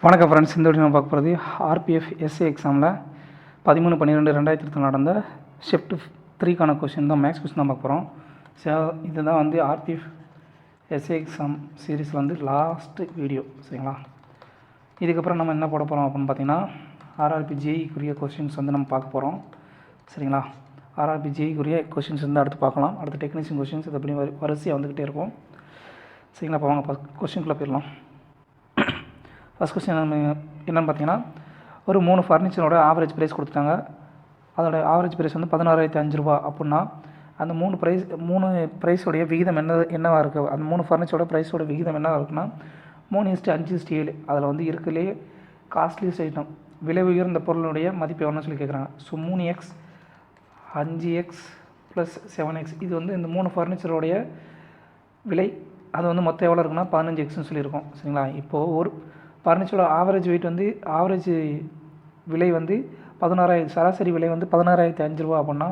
வணக்கம் ஃப்ரெண்ட்ஸ். இந்த வீடியோ நம்ம பார்க்க போகிறது ஆர்பிஎஃப் எஸ்ஏ எக்ஸாமில் 13/12/2020 நடந்த ஷிஃப்ட் 3க்கான கொஷின் தான், மேக்ஸ் கொஷின் தான் பார்க்க போகிறோம். ஸோ இதுதான் வந்து ஆர்பிஎஃப் எஸ்ஏ எக்ஸாம் சீரீஸில் வந்து லாஸ்ட்டு வீடியோ, சரிங்களா? இதுக்கப்புறம் நம்ம என்ன போட போகிறோம் அப்படின்னு பார்த்தீங்கன்னா, ஆர்ஆர்பி ஜேஇக்குரிய கொஷின்ஸ் வந்து நம்ம பார்க்க போகிறோம், சரிங்களா? ஆர்ஆர்பி ஜேஇக்குரிய கொஷின்ஸ் வந்து அடுத்து பார்க்கலாம். அடுத்து டெக்னீஷியன் கொஷின்ஸ் இது அப்படி வரிசையாக வந்துக்கிட்டே இருக்கும், சரிங்களா? இப்போ வாங்க கொஷின்குள்ளே போயிடலாம். ஃபஸ்ட் கொஸ்டின் என்னென்னு பார்த்தீங்கன்னா, ஒரு 3 ஃபர்னிச்சரோட ஆவரேஜ் ப்ரைஸ் கொடுத்துட்டாங்க. அதோட ஆவரேஜ் ப்ரைஸ் வந்து 16,005 ரூபா. அப்படின்னா அந்த 3 ப்ரைஸோடைய விகிதம் என்னவாக இருக்குது? அந்த 3 ஃபர்னிச்சரோட ப்ரைஸோட விகிதம் என்னவாக இருக்குன்னா 3:5:7. அதில் வந்து இருக்கிறதுலே காஸ்ட்லியஸ்ட் ஐட்டம், விலை உயர்ந்த பொருளுடைய மதிப்பு எவ்வளோன்னு சொல்லி கேட்குறாங்க. ஸோ 3x 5x + 7x, இது வந்து இந்த 3 ஃபர்னிச்சரோடைய விலை. அது வந்து மொத்தம் எவ்வளோ இருக்குன்னா 15xன்னு சொல்லியிருக்கோம், சரிங்களா? இப்போது ஒரு ஃபர்னிச்சரோட ஆவரேஜ் வெயிட் வந்து ஆவரேஜ் விலை வந்து 16,000, சராசரி விலை வந்து 16,005 ரூபா. அப்படின்னா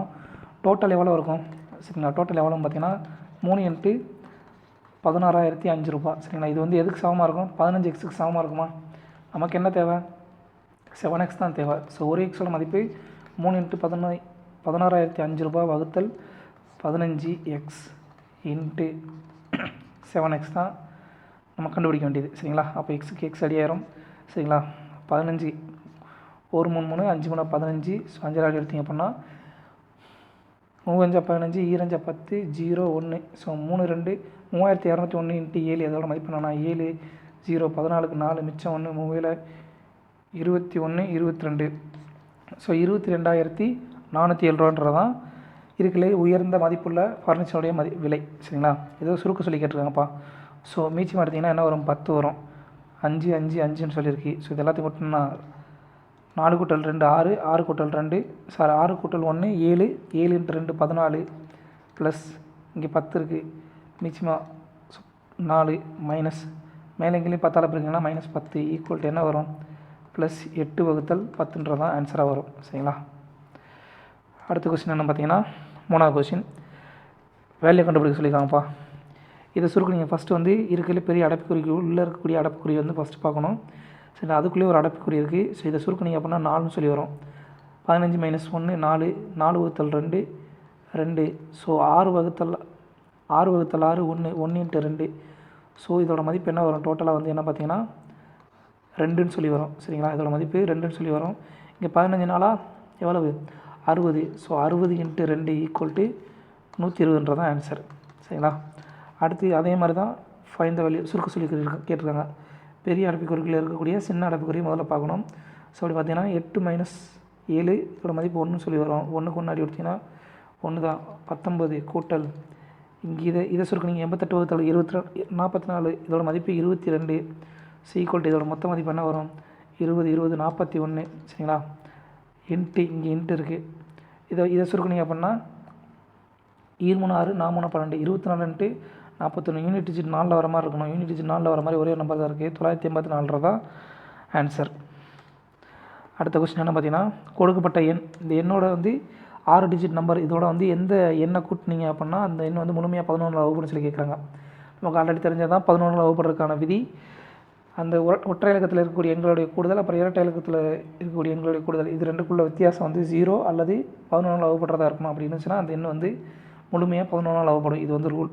டோட்டல் எவ்வளோ இருக்கும், சரிங்களா? டோட்டல் எவ்வளோன்னு பார்த்தீங்கன்னா 3 × 16,005 ரூபா, சரிங்களா? இது வந்து எதுக்கு சமமாக இருக்கும்? 15xக்கு சமமாக இருக்குமா? நமக்கு என்ன தேவை? 7x தான் தேவை. ஸோ ஒரு எக்ஸோட மதிப்பு 3 × 16,005 ரூபா வகுத்தல் 15x × 7x தான் நம்ம கண்டுபிடிக்க வேண்டியது, சரிங்களா? அப்போ எக்ஸுக்கு எக்ஸ் அடியாயிரும், சரிங்களா? 15 1 3 3 5 3 15. ஸோ 5 அடி எடுத்திங்க அப்படின்னா 3 5 15 2 5 10 0 1. ஸோ 3 2 3201 × 7. அதோட மதிப்பு என்னன்னா 7 0 14க்கு 4 மிச்சம் 1 3 21 22. ஸோ 22,407 ரூபான்றதான் இருக்குல்லே உயர்ந்த மதிப்புள்ள ஃபர்னிச்சருடைய விலை, சரிங்களா? ஏதோ சுருக்க சொல்லி கேட்டிருக்காங்கப்பா. ஸோ மீச்சம் எடுத்திங்கன்னா என்ன வரும்? 10 வரும். 5 5 5ன்னு சொல்லியிருக்கு. ஸோ இது எல்லாத்தையும் கூட்டினா 4 × 2 6, 6 × 2 சாரி 6 × 1 7, 7 × 2 14 ப்ளஸ் இங்கே 10 இருக்குது, மீச்சமாக 4 மைனஸ் மேலே எங்கேயும் 10 இருக்குங்கன்னா -10 ஈக்குவல் என்ன வரும்? +8/10 தான் ஆன்சராக வரும், சரிங்களா? அடுத்த கொஸ்டின் என்ன பார்த்தீங்கன்னா, 3வது கொஸ்டின் வேல்யூ கண்டுபிடிக்க சொல்லியிருக்காங்கப்பா. இதை சுருக்கு நீங்கள் ஃபஸ்ட்டு வந்து இருக்கிறதுல பெரிய அடைப்புக்குறிக்கு உள்ளே இருக்கக்கூடிய அடைப்புக்குறி வந்து ஃபஸ்ட்டு பார்க்கணும், சரி? அதுக்குள்ளேயே ஒரு அடைப்புக்குறி இருக்குது. ஸோ இதை சுருக்குனிங்க அப்படின்னா 4ன்னு சொல்லி வரும். 15 - 1 4, 4/2 2. ஸோ 6/6 1 1 × 2. ஸோ இதோட மதிப்பு என்ன வரும்? டோட்டலாக வந்து என்ன பார்த்தீங்கன்னா 2ன்னு சொல்லி வரும், சரிங்களா? இதோட மதிப்பு 2ன்னு சொல்லி வரும். இங்கே 15 நாளாக எவ்வளவு? 60. ஸோ 60 × 2 = 120 தான் ஆன்சர், சரிங்களா? அடுத்து அதே மாதிரி தான் ஃபைண்ட் த வேல்யூ சுருக்க சொல்லி கேட்டிருக்காங்க. பெரிய அடைப்புக்குறிக்குள்ளே இருக்கக்கூடிய சின்ன அடைப்புக்குறி முதல்ல பார்க்கணும். ஸோ அப்படி பார்த்தீங்கன்னா 8 - 7 இதோட மதிப்பு 1ன்னு சொல்லி வரும். 1க்கு 1 அடி கொடுத்தீங்கன்னா 1 தான். 19 கூட்டல் இங்கே இதை சுருக்குனிங்க 88/22 44. இதோட மதிப்பு 22. = இதோட மொத்த மதிப்பு என்ன வரும்? 20 20 41, சரிங்களா? இன்ட்டு இங்கே இன்ட்டு இருக்குது. இதை சுருக்குனிங்க அப்படின்னா 3 6 4 12 24 × 41. யூனிட் டிஜிட் 4ல் வர மாதிரி இருக்கணும். யூனிட் டிஜிட் 4ல் வர மாதிரி ஒரே ஒரு நம்பர் தான் இருக்குது, 984 தான் ஆன்சர். அடுத்த கொஸ்டின் என்ன பார்த்தீங்கன்னா, கொடுக்கப்பட்ட எண், இந்த எண்ணோட வந்து 6 டிஜிட் நம்பர், இதோட வந்து எந்த எண்ணை கூட்டினீங்க அப்படின்னா அந்த எண் வந்து முழுமையாக 11 வகுப்புன்னு சொல்லி கேட்குறாங்க. நமக்கு ஆல்ரெடி தெரிஞ்சது தான் 11 வகுப்படுறதுக்கான விதி. அந்த ஒற்றை இலக்கத்தில் இருக்கக்கூடிய எண்களுடைய கூடுதல், அப்புறம் இரட்டை இலக்கத்தில் இருக்கக்கூடிய எண்களுடைய கூடுதல், இது ரெண்டுக்குள்ள வித்தியாசம் வந்து 0 அல்லது 11 வகுப்படுறதா இருக்கணும். அப்படி இருந்துச்சுன்னா அந்த எண் வந்து முழுமையாக 11 வகுப்படும். இது வந்து ரூல்.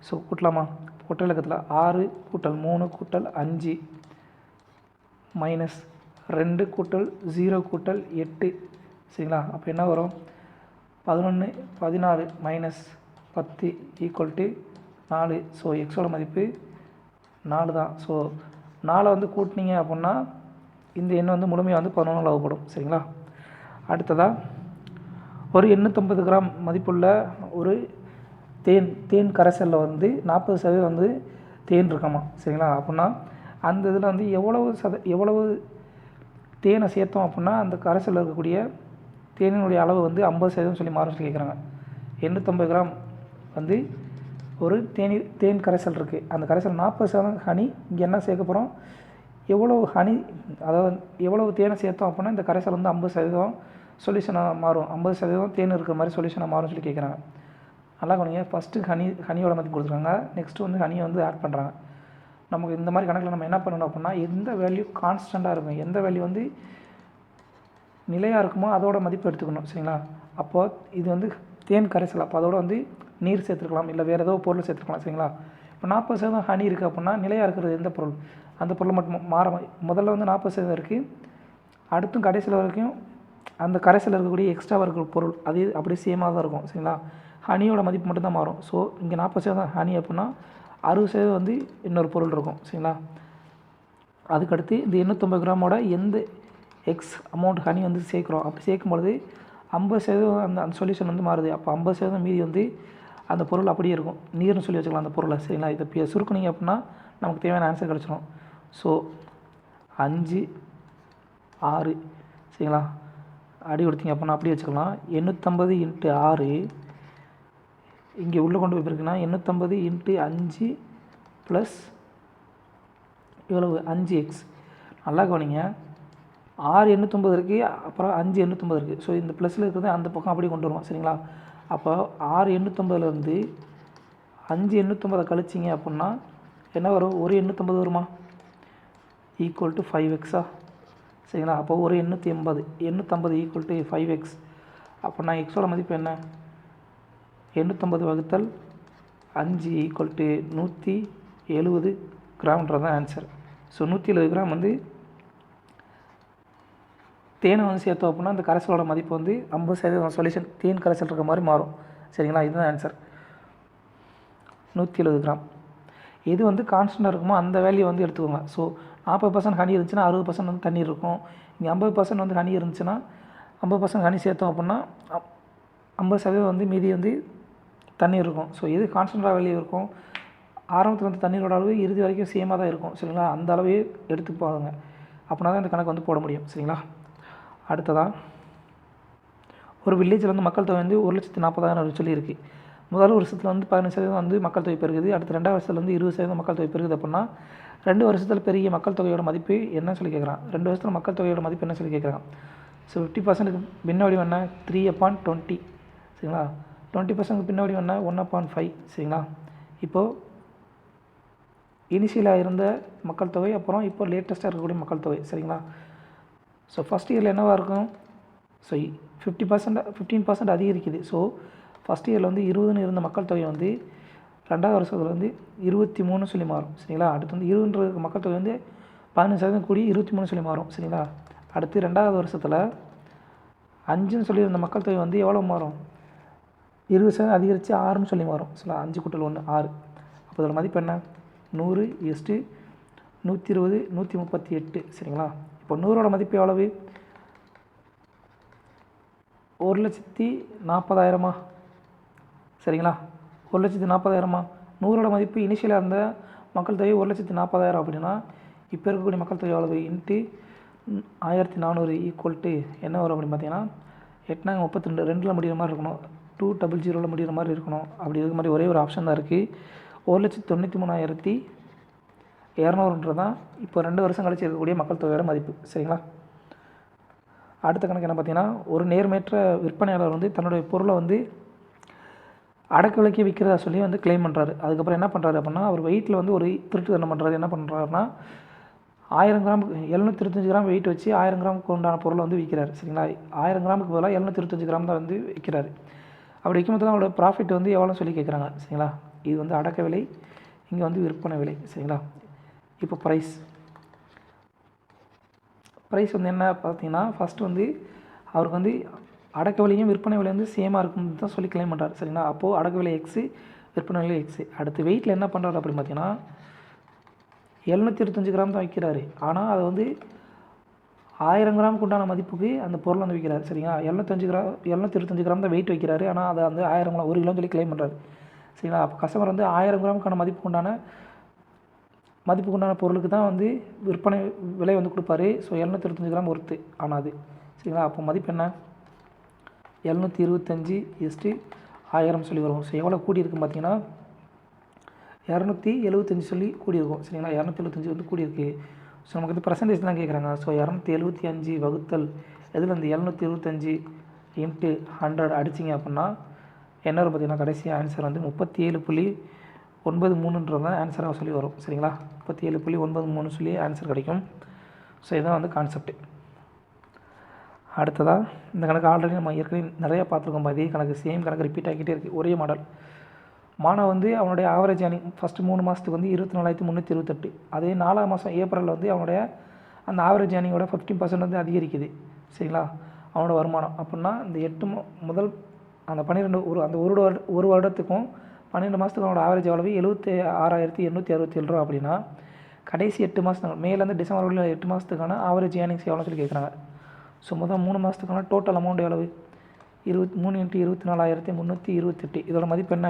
ஸோ கூட்டலாமா? ஒற்றை இலக்கத்தில் 6 கூட்டல் 3 கூட்டல் 5 -2 கூட்டல் 0 கூட்டல் 8, சரிங்களா? அப்போ என்ன வரும்? 11 14 -10 = 4. ஸோ எக்ஸோட மதிப்பு 4 தான். ஸோ 4 வந்து கூட்டினீங்க அப்படின்னா இந்த எண் வந்து முழுமையாக வந்து 11 வகுப்படும், சரிங்களா? அடுத்ததாக ஒரு 850 கிராம் மதிப்புள்ள ஒரு தேன் கரைசலில் வந்து 40% வந்து தேன் இருக்காமா, சரிங்களா? அப்படின்னா அந்த இதில் வந்து எவ்வளவு தேனை சேர்த்தோம் அப்படின்னா அந்த கரைசலில் இருக்கக்கூடிய தேனினுடைய அளவு வந்து 50% சொல்லி மாறும் சொல்லி கேட்குறாங்க. 850 கிராம் வந்து ஒரு தேன் கரைசல் இருக்குது. அந்த கரைசல் 40% ஹனி. இங்கே என்ன சேர்க்க போகிறோம்? எவ்வளவு ஹனி, அதாவது எவ்வளவு தேனை சேர்த்தோம் அப்படின்னா இந்த கரைசல் வந்து 50% சொல்யூஷனாக மாறும். 50% தேன் இருக்கிற மாதிரி சொல்யூஷனாக மாறும் சொல்லி கேட்குறாங்க. நல்லா கவனிங்க. ஃபஸ்ட்டு ஹனியோட மதிப்பு கொடுத்துருக்காங்க. நெக்ஸ்ட்டு வந்து ஹனியை வந்து ஆட் பண்ணுறாங்க. நமக்கு இந்த மாதிரி கணக்கில் நம்ம என்ன பண்ணணும் அப்படின்னா எந்த வேல்யூ கான்ஸ்டண்ட்டாக இருக்கும், எந்த வேல்யூ வந்து நிலையாக இருக்குமோ அதோட மதிப்பு எடுத்துக்கணும். சரிங்களா? அப்போது இது வந்து தேன் கரைசல், அப்போ அதோட வந்து நீர் சேர்த்துருக்கலாம், இல்லை வேறு ஏதோ பொருள் சேர்த்துருக்கலாம். சரிங்களா? இப்போ 40% ஹனி இருக்குது அப்படின்னா நிலையாக இருக்கிறது எந்த பொருள், அந்த பொருள் மட்டும் முதல்ல வந்து 40% இருக்குது, அடுத்தும் கடைசியில் வரைக்கும் அந்த கரைசலில் இருக்கக்கூடிய எக்ஸ்ட்ராவாக இருக்கிற பொருள் அது அப்படியே சேமாக தான் இருக்கும். சரிங்களா? ஹனியோட மதிப்பு மட்டும்தான் மாறும். ஸோ இங்கே 40% ஹனி அப்படின்னா 60% வந்து இன்னொரு பொருள் இருக்கும். சரிங்களா? அதுக்கடுத்து இந்த 850 கிராமோட எந்த எக்ஸ் அமௌண்ட் ஹனி வந்து சேர்க்குறோம், அப்படி சேர்க்கும்பொழுது 50% அந்த சொல்யூஷன் வந்து மாறுது. அப்போ 50% மீதி வந்து அந்த பொருள் அப்படியே இருக்கும், நீர்னு சொல்லி வச்சுக்கலாம் அந்த பொருளை. சரிங்களா? இதை சுருக்குனிங்க அப்படின்னா நமக்கு தேவையான ஆன்சர் கிடச்சிடும். ஸோ 5 6 சரிங்களா, அடி கொடுத்தீங்க அப்படின்னா அப்படி வச்சுக்கலாம். 850 × 6 இங்கே உள்ளே கொண்டு போய் இருக்குன்னா 850 × 5 ப்ளஸ் இவ்வளவு 5x. நல்லா கவனிங்க, 6 850 இருக்குது, அப்புறம் 5 850 இருக்குது. ஸோ இந்த ப்ளஸில் இருக்கிறது அந்த பக்கம் அப்படியே கொண்டு வருவோம். சரிங்களா? அப்போ 6 850லேருந்து 5 850 கழிச்சிங்க அப்படின்னா என்ன வரும், ஒரு 850 வருமா, ஈக்குவல் டு 5x. சரிங்களா? அப்போ ஒரு 850 ஈக்குவல் டு 5x. அப்படின்னா எக்ஸோட மதிப்பு என்ன, 850 வகுத்தல் 5 ஈக்குவல் டு 170 கிராம்ன்றது தான் ஆன்சர். ஸோ 170 கிராம் வந்து தேனை வந்து சேர்த்தோம் அப்படின்னா அந்த கரைசலோட மதிப்பு வந்து 50% சொல்யூஷன் தேன் கரைசல் இருக்கிற மாதிரி மாறும். சரிங்களா? இதுதான் ஆன்சர், 170 கிராம். எது வந்து கான்ஸ்டண்ட்டாக இருக்குமோ அந்த வேல்யூ வந்து எடுத்துக்கோங்க. ஸோ 40% ஹனி இருந்துச்சுன்னா 60% வந்து தண்ணி இருக்கும். இங்கே 50% வந்து ஹனி இருந்துச்சுன்னா 50% ஹனி சேர்த்தோம் அப்படின்னா 50% வந்து மீதி வந்து தண்ணீர் இருக்கும். ஸோ எது கான்ஸ்டண்ட்டாக வேல்யூ இருக்கும், ஆரம்பத்தில் வந்து தண்ணீரோட அளவு இறுதி வரைக்கும் சேமாக தான் இருக்கும். சரிங்களா? அந்த அளவே எடுத்து பாருங்க, அப்படின்னா தான் இந்த கணக்கு வந்து போட முடியும். சரிங்களா? அடுத்ததாக ஒரு வில்லேஜில் வந்து மக்கள் தொகை வந்து 1,40,000 சொல்லியிருக்கு. முதல் வருஷத்தில் வந்து 15% வந்து மக்கள் தொகை பெருகுது, அடுத்து 2வது வருஷத்தில் வந்து 20% மக்கள் தொகை பெருகுது. அப்படின்னா 2 வருஷத்தில் பெரிய மக்கள் தொகையோட மதிப்பு என்ன சொல்லி கேட்குறான், 2 வருஷத்தில் மக்கள் தொகையோட மதிப்பு என்ன சொல்லி கேட்குறான். ஸோ 50%க்கு பின்னாடி என்ன 3/20. சரிங்களா? 20%க்கு பின்னாடி என்ன 1/5. சரிங்களா? இப்போது இனிஷியலாக இருந்த மக்கள் தொகை, அப்புறம் இப்போ லேட்டஸ்ட்டாக இருக்கக்கூடிய மக்கள் தொகை. சரிங்களா? ஸோ ஃபஸ்ட் இயரில் என்னவாக இருக்கும், ஸோ 15% அதிகரிக்குது. ஸோ ஃபஸ்ட் இயரில் வந்து 20ன்னு இருந்த மக்கள் தொகை வந்து 2வது வருஷத்தில் வந்து 23 சொல்லி மாறும். சரிங்களா? அடுத்து வந்து 20ன்ற மக்கள் தொகை வந்து 15% கூடி 23 சொல்லி மாறும். சரிங்களா? அடுத்து 2வது வருஷத்தில் 5ன்னு சொல்லியிருந்த மக்கள் தொகை வந்து எவ்வளோ மாறும், 20% அதிகரித்து 6ன்னு சொல்லி மாறும். சரிங்களா? 5 × 1 6. அப்போ இதோட மதிப்பு என்ன, 100 = 120 138. சரிங்களா? இப்போ 100ஓட மதிப்பு எவ்வளவு, 1,40,000. சரிங்களா? 1,40,000. 100ஓட மதிப்பு இனிஷியலாக இருந்த மக்கள் தொகை 1,40,000 அப்படின்னா இப்போ இருக்கக்கூடிய மக்கள் தொகை எவ்வளவு இன்ட்டு 1400 ஈக்குவல் டு என்ன வரும் அப்படின்னு பார்த்தீங்கன்னா 8×32 2ல் முடிகிற மாதிரி இருக்கணும், 200 முடிகிற மாதிரி இருக்கணும். அப்படி இருக்க மாதிரி ஒரே ஒரு ஆப்ஷன் தான் இருக்குது. 1,93,200 தான் இப்போ 2 வருஷம் கழிச்சு இருக்கக்கூடிய மக்கள் தொகையோட மதிப்பு. சரிங்களா? அடுத்த கணக்கு என்ன பார்த்தீங்கன்னா, ஒரு நேர்மையற்ற விற்பனையாளர் வந்து தன்னுடைய பொருளை வந்து அடக்க விலைக்கு விற்கிறதா சொல்லி வந்து கிளைம் பண்ணுறாரு. அதுக்கப்புறம் என்ன பண்ணுறாரு அப்படின்னா, அவர் வெயிட்டில் வந்து ஒரு திருட்டுத்தனம் பண்ணுறாரு. என்ன பண்ணுறாருன்னா 1000 கிராமுக்கு 725 கிராம் வெயிட் வச்சு 1000 கிராமுக்கு உண்டான பொருளை வந்து விற்கிறாரு. சரிங்களா? 1000 கிராமுக்கு பதிலாக 725 கிராம் தான் வந்து விற்கிறாரு. அப்படி விற்கும்போது தான் அவரோட ப்ராஃபிட் வந்து எவ்வளோ சொல்லி கேட்குறாங்க. சரிங்களா? இது வந்து அடக்க விலை, இங்கே வந்து விற்பனை விலை. சரிங்களா? இப்போ ப்ரைஸ் வந்து என்ன பார்த்தீங்கன்னா, ஃபஸ்ட்டு வந்து அவருக்கு வந்து அடக்க விலையும் விற்பனை விலை வந்து சேமாக இருக்குன்னு தான் சொல்லி கிளைம் பண்ணுறாரு. சரிங்களா? அப்போது அடக்க விலை எக்ஸு, விற்பனை விலை எக்ஸு. அடுத்து வெயிட்டில் என்ன பண்ணுறாரு அப்படின்னு பார்த்தீங்கன்னா 725 கிராம் தான் விற்கிறாரு. ஆனால் அதை வந்து 1000 கிராமுக்கு உண்டான மதிப்புக்கு அந்த பொருளை வந்து விற்கிறாரு. சரிங்களா? 725 கிராம் தான் வெயிட் வைக்கிறாரு. ஆனால் அதை வந்து 1000 கிராம் 1 கிலோன்னு சொல்லி கிளைம் பண்ணுறாரு. சரிங்களா? அப்போ கஸ்டமர் வந்து 1000 கிராமுக்கான மதிப்புக்கு உண்டான பொருளுக்கு தான் வந்து விற்பனை விலை வந்து கொடுப்பாரு. ஸோ 725 கிராம் ஒர்த்து ஆனால் அது. சரிங்களா? அப்போ மதிப்பு என்ன 725 = 1000 சொல்லி வரும். ஸோ எவ்வளோ கூடியிருக்குன்னு பார்த்தீங்கன்னா 275 சொல்லி கூடியிருக்கும். சரிங்களா? 275 வந்து கூடியிருக்கு. ஸோ நமக்கு வந்து பர்சன்டேஜ் தான் கேட்குறாங்க. ஸோ 275 வகுத்தல் இதில் இந்த 725 × 100 அடிச்சிங்க அப்படின்னா என்ன வரும் பார்த்தீங்கன்னா கடைசி ஆன்சர் வந்து 37.1 37.93 தான் ஆன்சராக சொல்லி வரும். சரிங்களா, 37.93 சொல்லி ஆன்சர் கிடைக்கும். ஸோ இதுதான் வந்து கான்செப்ட். அடுத்ததாக இந்த கணக்கு ஆல்ரெடி நம்ம ஏற்கனவே நிறையா பார்த்துருக்கோம். இதே கணக்கு சேம் கணக்கு ரிப்பீட் ஆகிக்கிட்டே இருக்குது. ஒரே மாடல். மாணவன் வந்து அவனுடைய ஆவரேஜ் ஏர்னிங் ஃபஸ்ட்டு 3 மாதத்துக்கு வந்து 24,328. அதே 4ஆம் மாதம் ஏப்ரலில் வந்து அவனுடைய அந்த ஆவரேஜ் ஏர்னிங்கோட 15% வந்து அதிகரிக்குது. சரிங்களா, அவனோட வருமானம் அப்படின்னா இந்த 8 முதல் அந்த 12 அந்த ஒரு வருடத்துக்கும் 12 மாதத்துக்கு அவனோட ஆவரேஜ் எவ்வளவு 76,867 ரூபா. அப்படின்னா கடைசி 8 மாதத்துக்கு மேலேருந்து டிசம்பர் உள்ள 8 மாதத்துக்கான ஆவரேஜ் ஏர்னிங்ஸ் எவ்வளோ சொல்லி கேட்குறாங்க. ஸோ முதல் 3 மாதத்துக்கான டோட்டல் அமௌண்ட் எவ்வளவு 3 × 24,328. இதோட மதிப்பு என்ன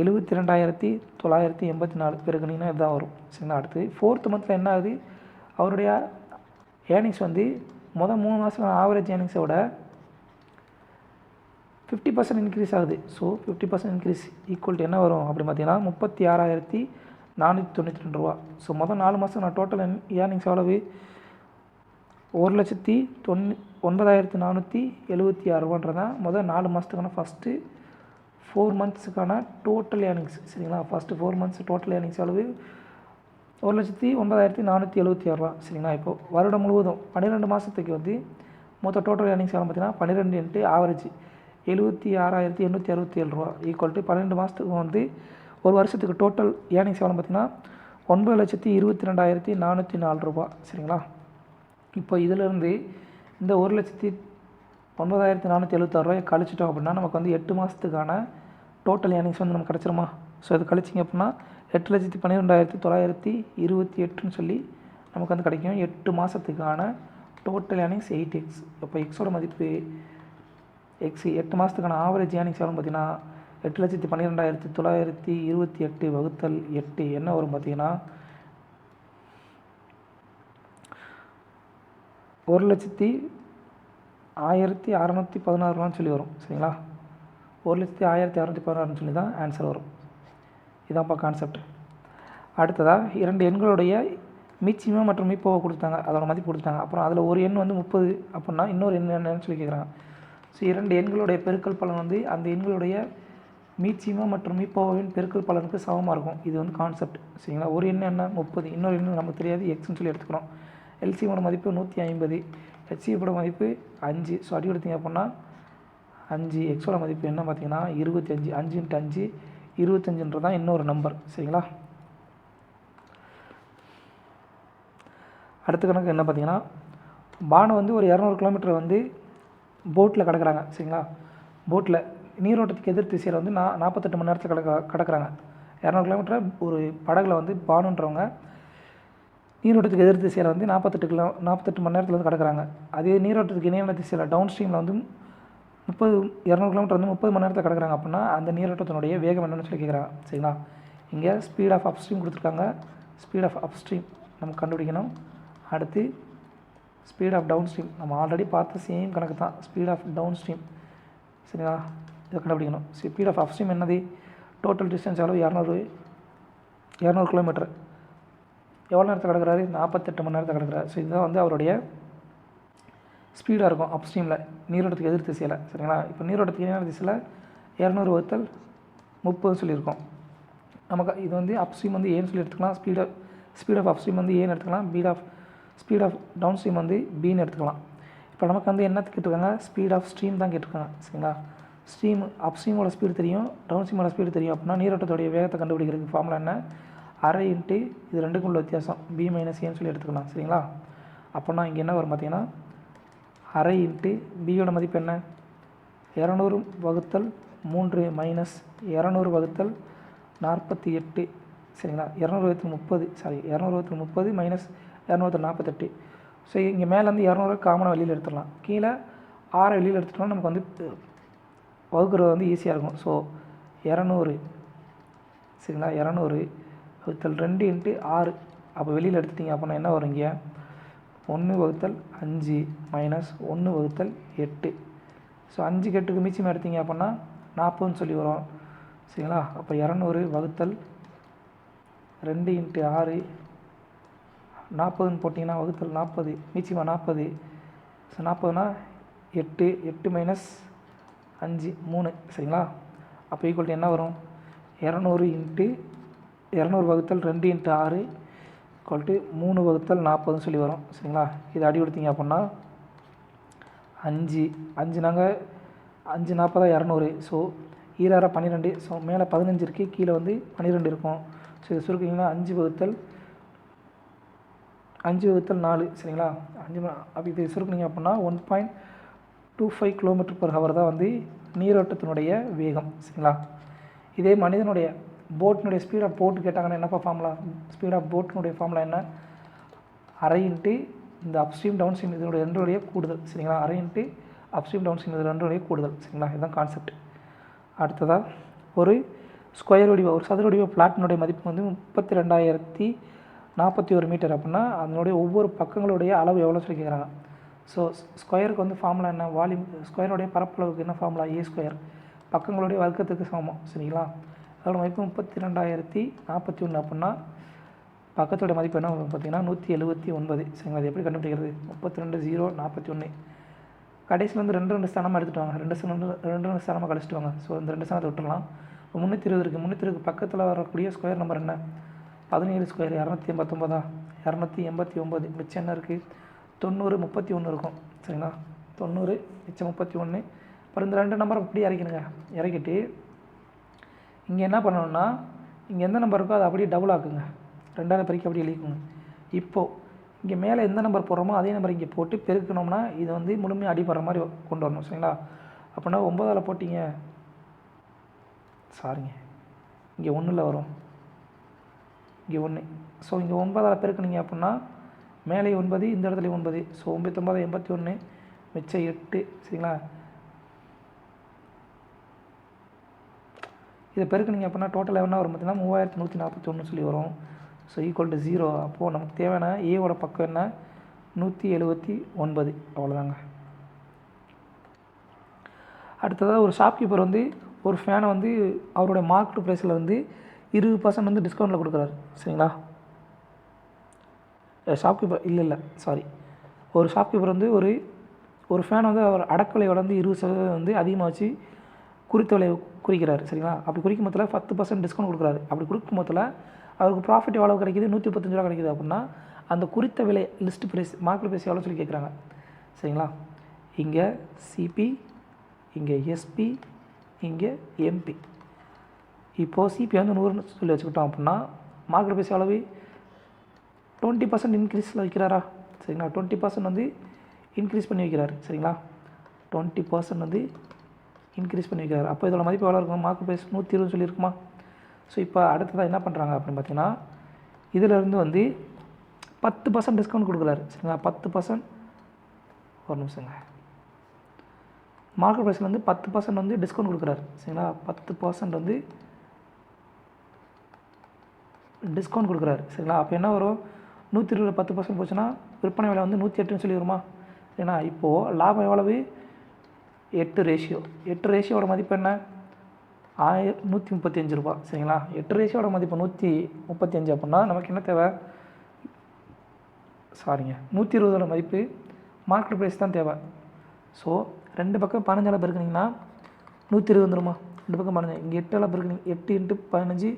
72,984 பெருக்குனிங்கன்னா இதுதான் வரும். சரிங்களா, அடுத்து 4th மந்தில் என்ன ஆகுது, அவருடைய ஏர்னிங்ஸ் வந்து முதல் 3 மாதத்துக்கான ஆவரேஜ் ஏர்னிங்ஸை விட 50% இன்க்ரீஸ் ஆகுது. ஸோ 50% இன்க்ரீஸ் ஈக்குவல் டு என்ன வரும் அப்படின்னு பார்த்தீங்கன்னா 36,492 ரூபா. ஸோ முதல் 4 மாதத்துக்கு நான் டோட்டல் ஏர்னிங்ஸ் எவ்வளவு 1,09,476 ரூபான்றதான் முதல் 4 மாதத்துக்கான ஃபஸ்ட்டு 4 மந்த்ஸுக்கான டோட்டல் ஏர்னிங்ஸ். சரிங்களா, ஃபஸ்ட்டு 4 மந்த்ஸ் டோட்டல் ஏர்னிங்ஸ் எவ்வளவு 1,09,476 ரூபா. சரிங்களா, இப்போது வருடம் முழுவதும் 12 மாதத்துக்கு வந்து மொத்த டோட்டல் ஏர்னிங்ஸ் எவ்வளோ பார்த்தீங்கன்னா 12 × ஆவரேஜ் 76,867 ரூபா ஈக்குவல் டு 12 மாதத்துக்கு வந்து ஒரு வருஷத்துக்கு டோட்டல் ஏர்னிங்ஸ் எவ்வளோ பார்த்தீங்கன்னா 9,22,404 ரூபா. சரிங்களா, இப்போ இதிலேருந்து இந்த 1,09,476 ரூபாயை கழிச்சிட்டோம் அப்படின்னா நமக்கு வந்து 8 மாதத்துக்கான டோட்டல் ஏர்னிங்ஸ் வந்து நமக்கு கிடச்சிருமா. ஸோ இது கழிச்சிங்க அப்படின்னா 8,12,928 சொல்லி நமக்கு வந்து கிடைக்கும். 8 மாதத்துக்கான டோட்டல் ஏர்னிங்ஸ் 8x. இப்போ எக்ஸோட மதிப்பு எக்ஸ் 8 மாதத்துக்கான ஆவரேஜ் ஏர்னிங்ஸ் எவ்வளோ பார்த்தீங்கன்னா 8,12,928 வகுத்தல் 8 என்ன வரும் பார்த்தீங்கன்னா 1,01,616 சொல்லி வரும். சரிங்களா, 1,01,616 சொல்லி தான் ஆன்சர் வரும். இதான்ப்பா கான்செப்ட். அடுத்ததாக 2 எண்களுடைய மீச்சிமா மற்றும் மீப்போவை கொடுத்தாங்க, அதோட மதிப்பு கொடுத்தாங்க. அப்புறம் அதில் ஒரு எண் வந்து 30 அப்படின்னா இன்னொரு எண் என்னன்னு சொல்லி கேட்குறாங்க. ஸோ 2 எண்களுடைய பெருக்கல் பலன் வந்து அந்த எண்களுடைய மீச்சிமா மற்றும் மீப்போவின் பெருக்கல் பலனுக்கு சமமாக இருக்கும். இது வந்து கான்செப்ட். சரிங்களா, ஒரு எண் என்ன 30, இன்னொரு எண் நமக்கு தெரியாது எக்ஸ்ன்னு சொல்லி எடுத்துக்கிறோம். எல்சியோட மதிப்பு 150, ஹெச்சியோட மதிப்பு 5. ஸோ அடி எடுத்திங்க அப்படின்னா 5. எக்ஸோட மதிப்பு என்ன பார்த்தீங்கன்னா 25. 5 × 5 25 தான் இன்னொரு நம்பர். சரிங்களா, அடுத்த கணக்கு என்ன பார்த்தீங்கன்னா பானை வந்து ஒரு 200 கிலோமீட்டர் வந்து போட்டில் கிடக்குறாங்க. சரிங்களா, போட்டில் நீரோட்டத்துக்கு எதிர் திசையில் வந்து 48 மணி நேரத்தில் கிடக்குறாங்க. 200 கிலோமீட்டர் ஒரு படகுல வந்து பானுன்றவங்க நீரோட்டத்துக்கு எதிர் திசையில் வந்து 48 மணி நேரத்தில் வந்து கிடக்குறாங்க. அதே நீரோட்டத்துக்கு இணையான திசையில் டவுன் ஸ்ட்ரீமில் வந்து 200 கிலோமீட்டர் வந்து 30 மணி நேரத்தில் கிடக்குறாங்க. அப்படின்னா அந்த நீரோட்டத்தினுடைய வேகம் என்னென்னு சொல்லி கேட்குறாங்க. சரிங்களா, இங்கே ஸ்பீட் ஆஃப் அப்ஸ்ட்ரீம் கொடுத்துருக்காங்க. ஸ்பீட் ஆஃப் அப்ஸ்ட்ரீம் நம்ம கண்டுபிடிக்கணும். அடுத்து ஸ்பீட் ஆஃப் டவுன் ஸ்ட்ரீம் நம்ம ஆல்ரெடி பார்த்த சேம் கணக்கு தான். Speed of downstream. சரிங்களா, இதை கண்டுபிடிக்கணும். ஸ்பீட் ஆஃப் அப்ஸ்ட்ரீம் என்னது டோட்டல் டிஸ்டன்ஸ் எவ்வளோ 200 கிலோமீட்டர். எவ்வளோ நேரத்தில் கிடக்குறாரு 48 மணி நேரத்தில் கிடக்குறாரு. ஸோ இதுதான் வந்து அவருடைய ஸ்பீடாக இருக்கும் அப்ஸ்ட்ரீமில் நீரோட்டத்துக்கு எதிர் திசையில். சரிங்களா, இப்போ நீரோட்டத்துக்கு எதிரான திசையில் 200 வகுத்தல் 30 சொல்லியிருக்கோம். நமக்கு இது வந்து அப்ஸ்ட்ரீம் வந்து ஏன்னு சொல்லி எடுத்துக்கலாம். ஸ்பீட் ஆஃப் அப்ஸ்ட்ரீம் வந்து ஏன்னு எடுத்துக்கலாம். ஸ்பீட் ஆஃப் டவுன் ஸ்ட்ரீம் வந்து பின்னு எடுத்துக்கலாம். இப்போ நமக்கு வந்து என்ன கேட்டிருக்காங்க ஸ்பீட் ஆஃப் ஸ்ட்ரீம் தான் கேட்டிருக்காங்க. சரிங்களா, ஸ்ட்ரீம் அப்ஸ்ட்ரீமோட ஸ்பீடு தெரியும், டவுன் ஸ்ட்ரீமோட ஸ்பீடு தெரியும். அப்படின்னா நீரோட்டத்துடைய வேகத்தை கண்டுபிடிக்கிறதுக்கு ஃபார்முலா என்ன 1/2 × இது ரெண்டுக்கும் உள்ள வித்தியாசம் b - a சொல்லி எடுத்துக்கலாம். சரிங்களா, அப்போனா இங்கே என்ன வரும் பார்த்தீங்கன்னா 1/2 × b யோட மதிப்பு என்ன 200 வகுத்தல் 3 மைனஸ் 200 வகுத்தல் 48. சரிங்களா, 200 வகுத்தல் 30 மைனஸ் 248. ஸோ இங்கே மேலேருந்து 200 காமனாக வெளியில் எடுத்துடலாம். கீழே 6 வெளியில் எடுத்துட்டோம்னா நமக்கு வந்து வகுக்கிறது வந்து ஈஸியாக இருக்கும். ஸோ 200 சரிங்களா 200 வகுத்தல் 2 × 6 அப்போ வெளியில் எடுத்துட்டிங்க அப்படின்னா என்ன வரும் இங்கே 1 வகுத்தல் 5 மைனஸ் 1 வகுத்தல் 8. ஸோ 5 8க்கு மிச்சம் எடுத்தீங்க அப்படின்னா 40ன்னு சொல்லி வரும். சரிங்களா, அப்போ 200 வகுத்தல் 2 × 6 40ன்னு போட்டிங்கன்னா வகுத்தல் 40 மிச்சமாக 40. ஸோ 40னா 8 மைனஸ் 5 3. சரிங்களா, அப்போ ஈக்குவல் டு என்ன வரும் 200 இன்ட்டு 200 வகுத்தல் 2 இன்ட்டு 6 ஈக்குவல் 3 வகுத்தல் 40 சொல்லி வரும். சரிங்களா? இது அடி கொடுத்தீங்க அப்படின்னா 5 நாங்கள் 5 40 200. ஸோ 2 12. ஸோ மேலே 15 இருக்குது, கீழே வந்து 12 இருக்கும். ஸோ இது சுருக்கிங்கன்னா 5 வகுத்தல் 4. சரிங்களா? 5 அப்படி இது சுருக்குனீங்க அப்படின்னா 1.25 km/h தான் வந்து நீரோட்டத்தினுடைய வேகம். சரிங்களா? இதே மனிதனுடைய போட்டினுடைய ஸ்பீட் ஆஃப் போட்டு கேட்டாங்கன்னா என்னப்பா ஃபார்முலா? ஸ்பீட் ஆஃப் போட்டினுடைய ஃபார்முலா என்ன? அரை இன்ட்டு இந்த அப்ஸ்ட்ரீம் டவுன் ஸ்ட்ரீம் இதனுடைய ரெண்டுடைய கூடுதல். சரிங்களா? அரை இன்ட்டு அப்ஸ்ட்ரீம் டவுன் ஸ்ட்ரீம் இது ரெண்டுடைய கூடுதல். சரிங்களா? இதுதான் கான்செப்ட். அடுத்ததாக ஒரு ஸ்கொயர் வடிவ ஒரு சதுர வடிவ பிளாட்டினுடைய மதிப்பு வந்து 32,041 மீட்டர் அப்படின்னா அதனுடைய ஒவ்வொரு பக்கங்களுடைய அளவு எவ்வளோ சொல்லி கேட்குறாங்க. ஸோ ஸ்கொயருக்கு வந்து ஃபார்முலா என்ன? வால்யூம் ஸ்கொயருடைய பரப்பளவுக்கு என்ன ஃபார்முலா? ஏ ஸ்கொயர். பக்கங்களுடைய வர்க்கத்துக்கு சமம். சரிங்களா? அதோட மதிப்பு 32,041 அப்படின்னா பக்கத்தோட மதிப்பு என்ன பார்த்தீங்கன்னா 179. சரிங்களா? அது எப்படி கண்டுபிடிக்கிறது? 32,041 கடைசியில் வந்து 2 ஸ்தானமாக எடுத்துகிட்டு வாங்க. 2 ஸ்தானமாக கழிச்சிட்டு வாங்க. ஸோ இந்த 2 ஸ்தானத்தை விட்டுடலாம். இப்போ 320 இருக்குது. 320 பக்கத்தில் வரக்கூடிய ஸ்கொயர் நம்பர் என்ன? 17 ஸ்கொயர் 289. 289 மிச்சம் என்ன இருக்குது? 90 31 இருக்கும். சரிங்களா? 90 மிச்சம் 31. அப்புறம் இந்த 2 நம்பரை அப்படியே இறக்கணுங்க. இறக்கிட்டு இங்கே என்ன பண்ணணும்னா இங்கே எந்த நம்பர் இருக்கோ அதை அப்படியே டபுள் ஆக்குங்க. 2ஆல் பெருக்கி அப்படியே எழுதிக்கோங்க. இப்போது இங்கே மேலே எந்த நம்பர் போடுறோமோ அதே நம்பர் இங்கே போட்டு பெருக்கணும்னா இது வந்து முழுமையாக அடிப்படுற மாதிரி கொண்டு வரணும். சரிங்களா? அப்படின்னா 9ஆல் போட்டிங்க, சாரிங்க, இங்கே 1 வரும், இங்கே 1. ஸோ இங்கே 9ஆல் பெருக்குனீங்க அப்படின்னா மேலே 9, இந்த இடத்துல 9. ஸோ 9 81 மிச்சம் 8. சரிங்களா? இதை பெருக்குனீங்க அப்படின்னா டோட்டல் என்ன வரும் பார்த்தீங்கன்னா 3141 சொல்லி வரும். So equal to 0. அப்போது நமக்கு தேவையான ஏவோட பக்கம் என்ன? 179. அவ்வளோதாங்க. அடுத்ததாக ஒரு ஷாப்கீப்பர் வந்து ஒரு ஃபேனை வந்து அவருடைய மார்க்கெட் ப்ரைஸில் வந்து 20% வந்து டிஸ்கவுண்ட்டில் கொடுக்குறாரு. சரிங்களா? ஷாப்கீப்பர் இல்லை சாரி, ஒரு ஷாப்கீப்பர் வந்து ஒரு ஃபேன் வந்து அவர் அடக்கலையோட வந்து 20% வந்து அதிகமாக வச்சு குறித்த விலையை குறிக்கிறாரு. சரிங்களா? அப்படி குறிக்கும் போதில் 10% டிஸ்கவுண்ட் கொடுக்குறாரு. அப்படி கொடுக்கும் போதில் அவருக்கு ப்ராஃபிட் எவ்வளோ கிடைக்கிது? 135 ரூபா கிடைக்கிது. அப்படின்னா அந்த குறித்த விலை லிஸ்ட் ப்ரைஸ் மார்க்கெட் ப்ரைஸ் எவ்வளோ சொல்லி கேட்குறாங்க. சரிங்களா? இங்கே சிபி, இங்கே எஸ்பி, இங்கே எம்பி. இப்போது சிபி வந்து 100 சொல்லி வச்சுக்கிட்டோம் அப்படின்னா மார்க்கெட் ப்ரைஸ் எவ்வளவு? 20% இன்க்ரீஸில் வைக்கிறாரா? சரிங்களா? 20% வந்து இன்க்ரீஸ் பண்ணி வைக்கிறாரு. சரிங்களா? 20% வந்து இன்க்ரீஸ் பண்ணி வைக்கிறாரு. அப்போ இதோட மதிப்பு எவ்வளோ இருக்கும்? Market price 120 சொல்லியிருக்குமா? ஸோ இப்போ அடுத்ததாக என்ன பண்ணுறாங்க அப்படின்னு பார்த்தீங்கன்னா இதிலேருந்து வந்து 10% டிஸ்கவுண்ட் கொடுக்குறாரு. சரிங்களா? 10%, ஒரு நிமிஷங்க, மார்க்கெட் ப்ரைஸில் வந்து 10% வந்து டிஸ்கவுண்ட் கொடுக்குறாரு. சரிங்களா? 10% வந்து டிஸ்கவுண்ட் கொடுக்குறாரு. சரிங்களா? அப்போ என்ன வரும்? 120 10% போச்சுன்னா விற்பனை விலை வந்து 108 சொல்லி வருமா? சரிங்களா? இப்போது லாபம் எவ்வளவு? 8 ரேஷியோ. 8 ரேஷியோட மதிப்பு என்ன? 135 ரூபா. சரிங்களா? 8 ரேஷியோட மதிப்பு 135 அப்படின்னா நமக்கு என்ன தேவை? சாரிங்க, 120 மதிப்பு மார்க்கெட் ப்ரைஸ் தான் தேவை. ஸோ 2 பக்கம் 15 பெருக்குனிங்கன்னா 120 வந்துடுமா? 2 பக்கம் 15, இங்கே 8 பெருக்குனிங்க, 8 × 15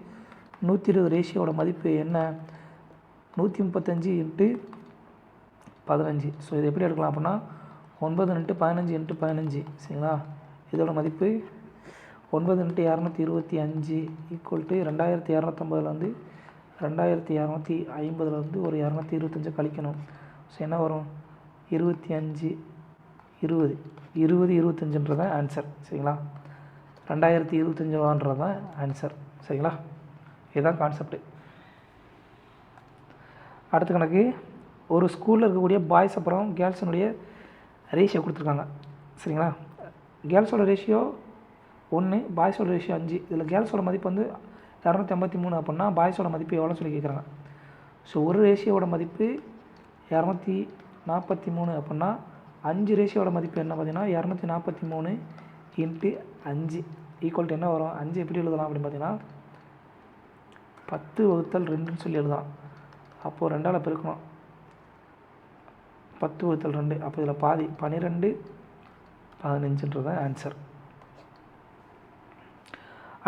120 ரேஷியோட மதிப்பு என்ன? 135 × 15. ஸோ இது எப்படி எடுக்கலாம் அப்படின்னா 9 × 15 × 15. சரிங்களா? இதோட மதிப்பு 9 × 225 ஈக்குவல் டு 2250 வந்து 2250 வந்து ஒரு 225 கழிக்கணும். ஸோ என்ன வரும்? 25 20 20 25 ஆன்சர். சரிங்களா? 2025 தான் ஆன்சர். சரிங்களா? இதுதான் கான்செப்ட். அடுத்த கணக்கு, ஒரு ஸ்கூலில் இருக்கக்கூடிய பாய்ஸ் அப்புறம் கேர்ள்ஸினுடைய ரேஷியோ கொடுத்துருக்காங்க. சரிங்களா? கேர்ள்ஸோட ரேஷியோ 1, பாய்ஸோட ரேஷியோ 5. இதில் கேர்ள்ஸோட மதிப்பு வந்து 253 அப்படின்னா பாய்ஸோட மதிப்பு எவ்வளோ சொல்லி கேட்குறாங்க. ஸோ ஒரு ரேஷியோட மதிப்பு 243 அப்படின்னா 5 ரேஷியோட மதிப்பு என்ன பார்த்தீங்கன்னா 243 × 5 ஈக்குவல் டு என்ன வரும்? 5 எப்படி எழுதலாம் அப்படின்னு பார்த்தீங்கன்னா 10/2 சொல்லி எழுதலாம். அப்போது 2ஆல் பெருக்கணும், 10/2. அப்போ இதில் பாதி 12 15 ஆன்சர்.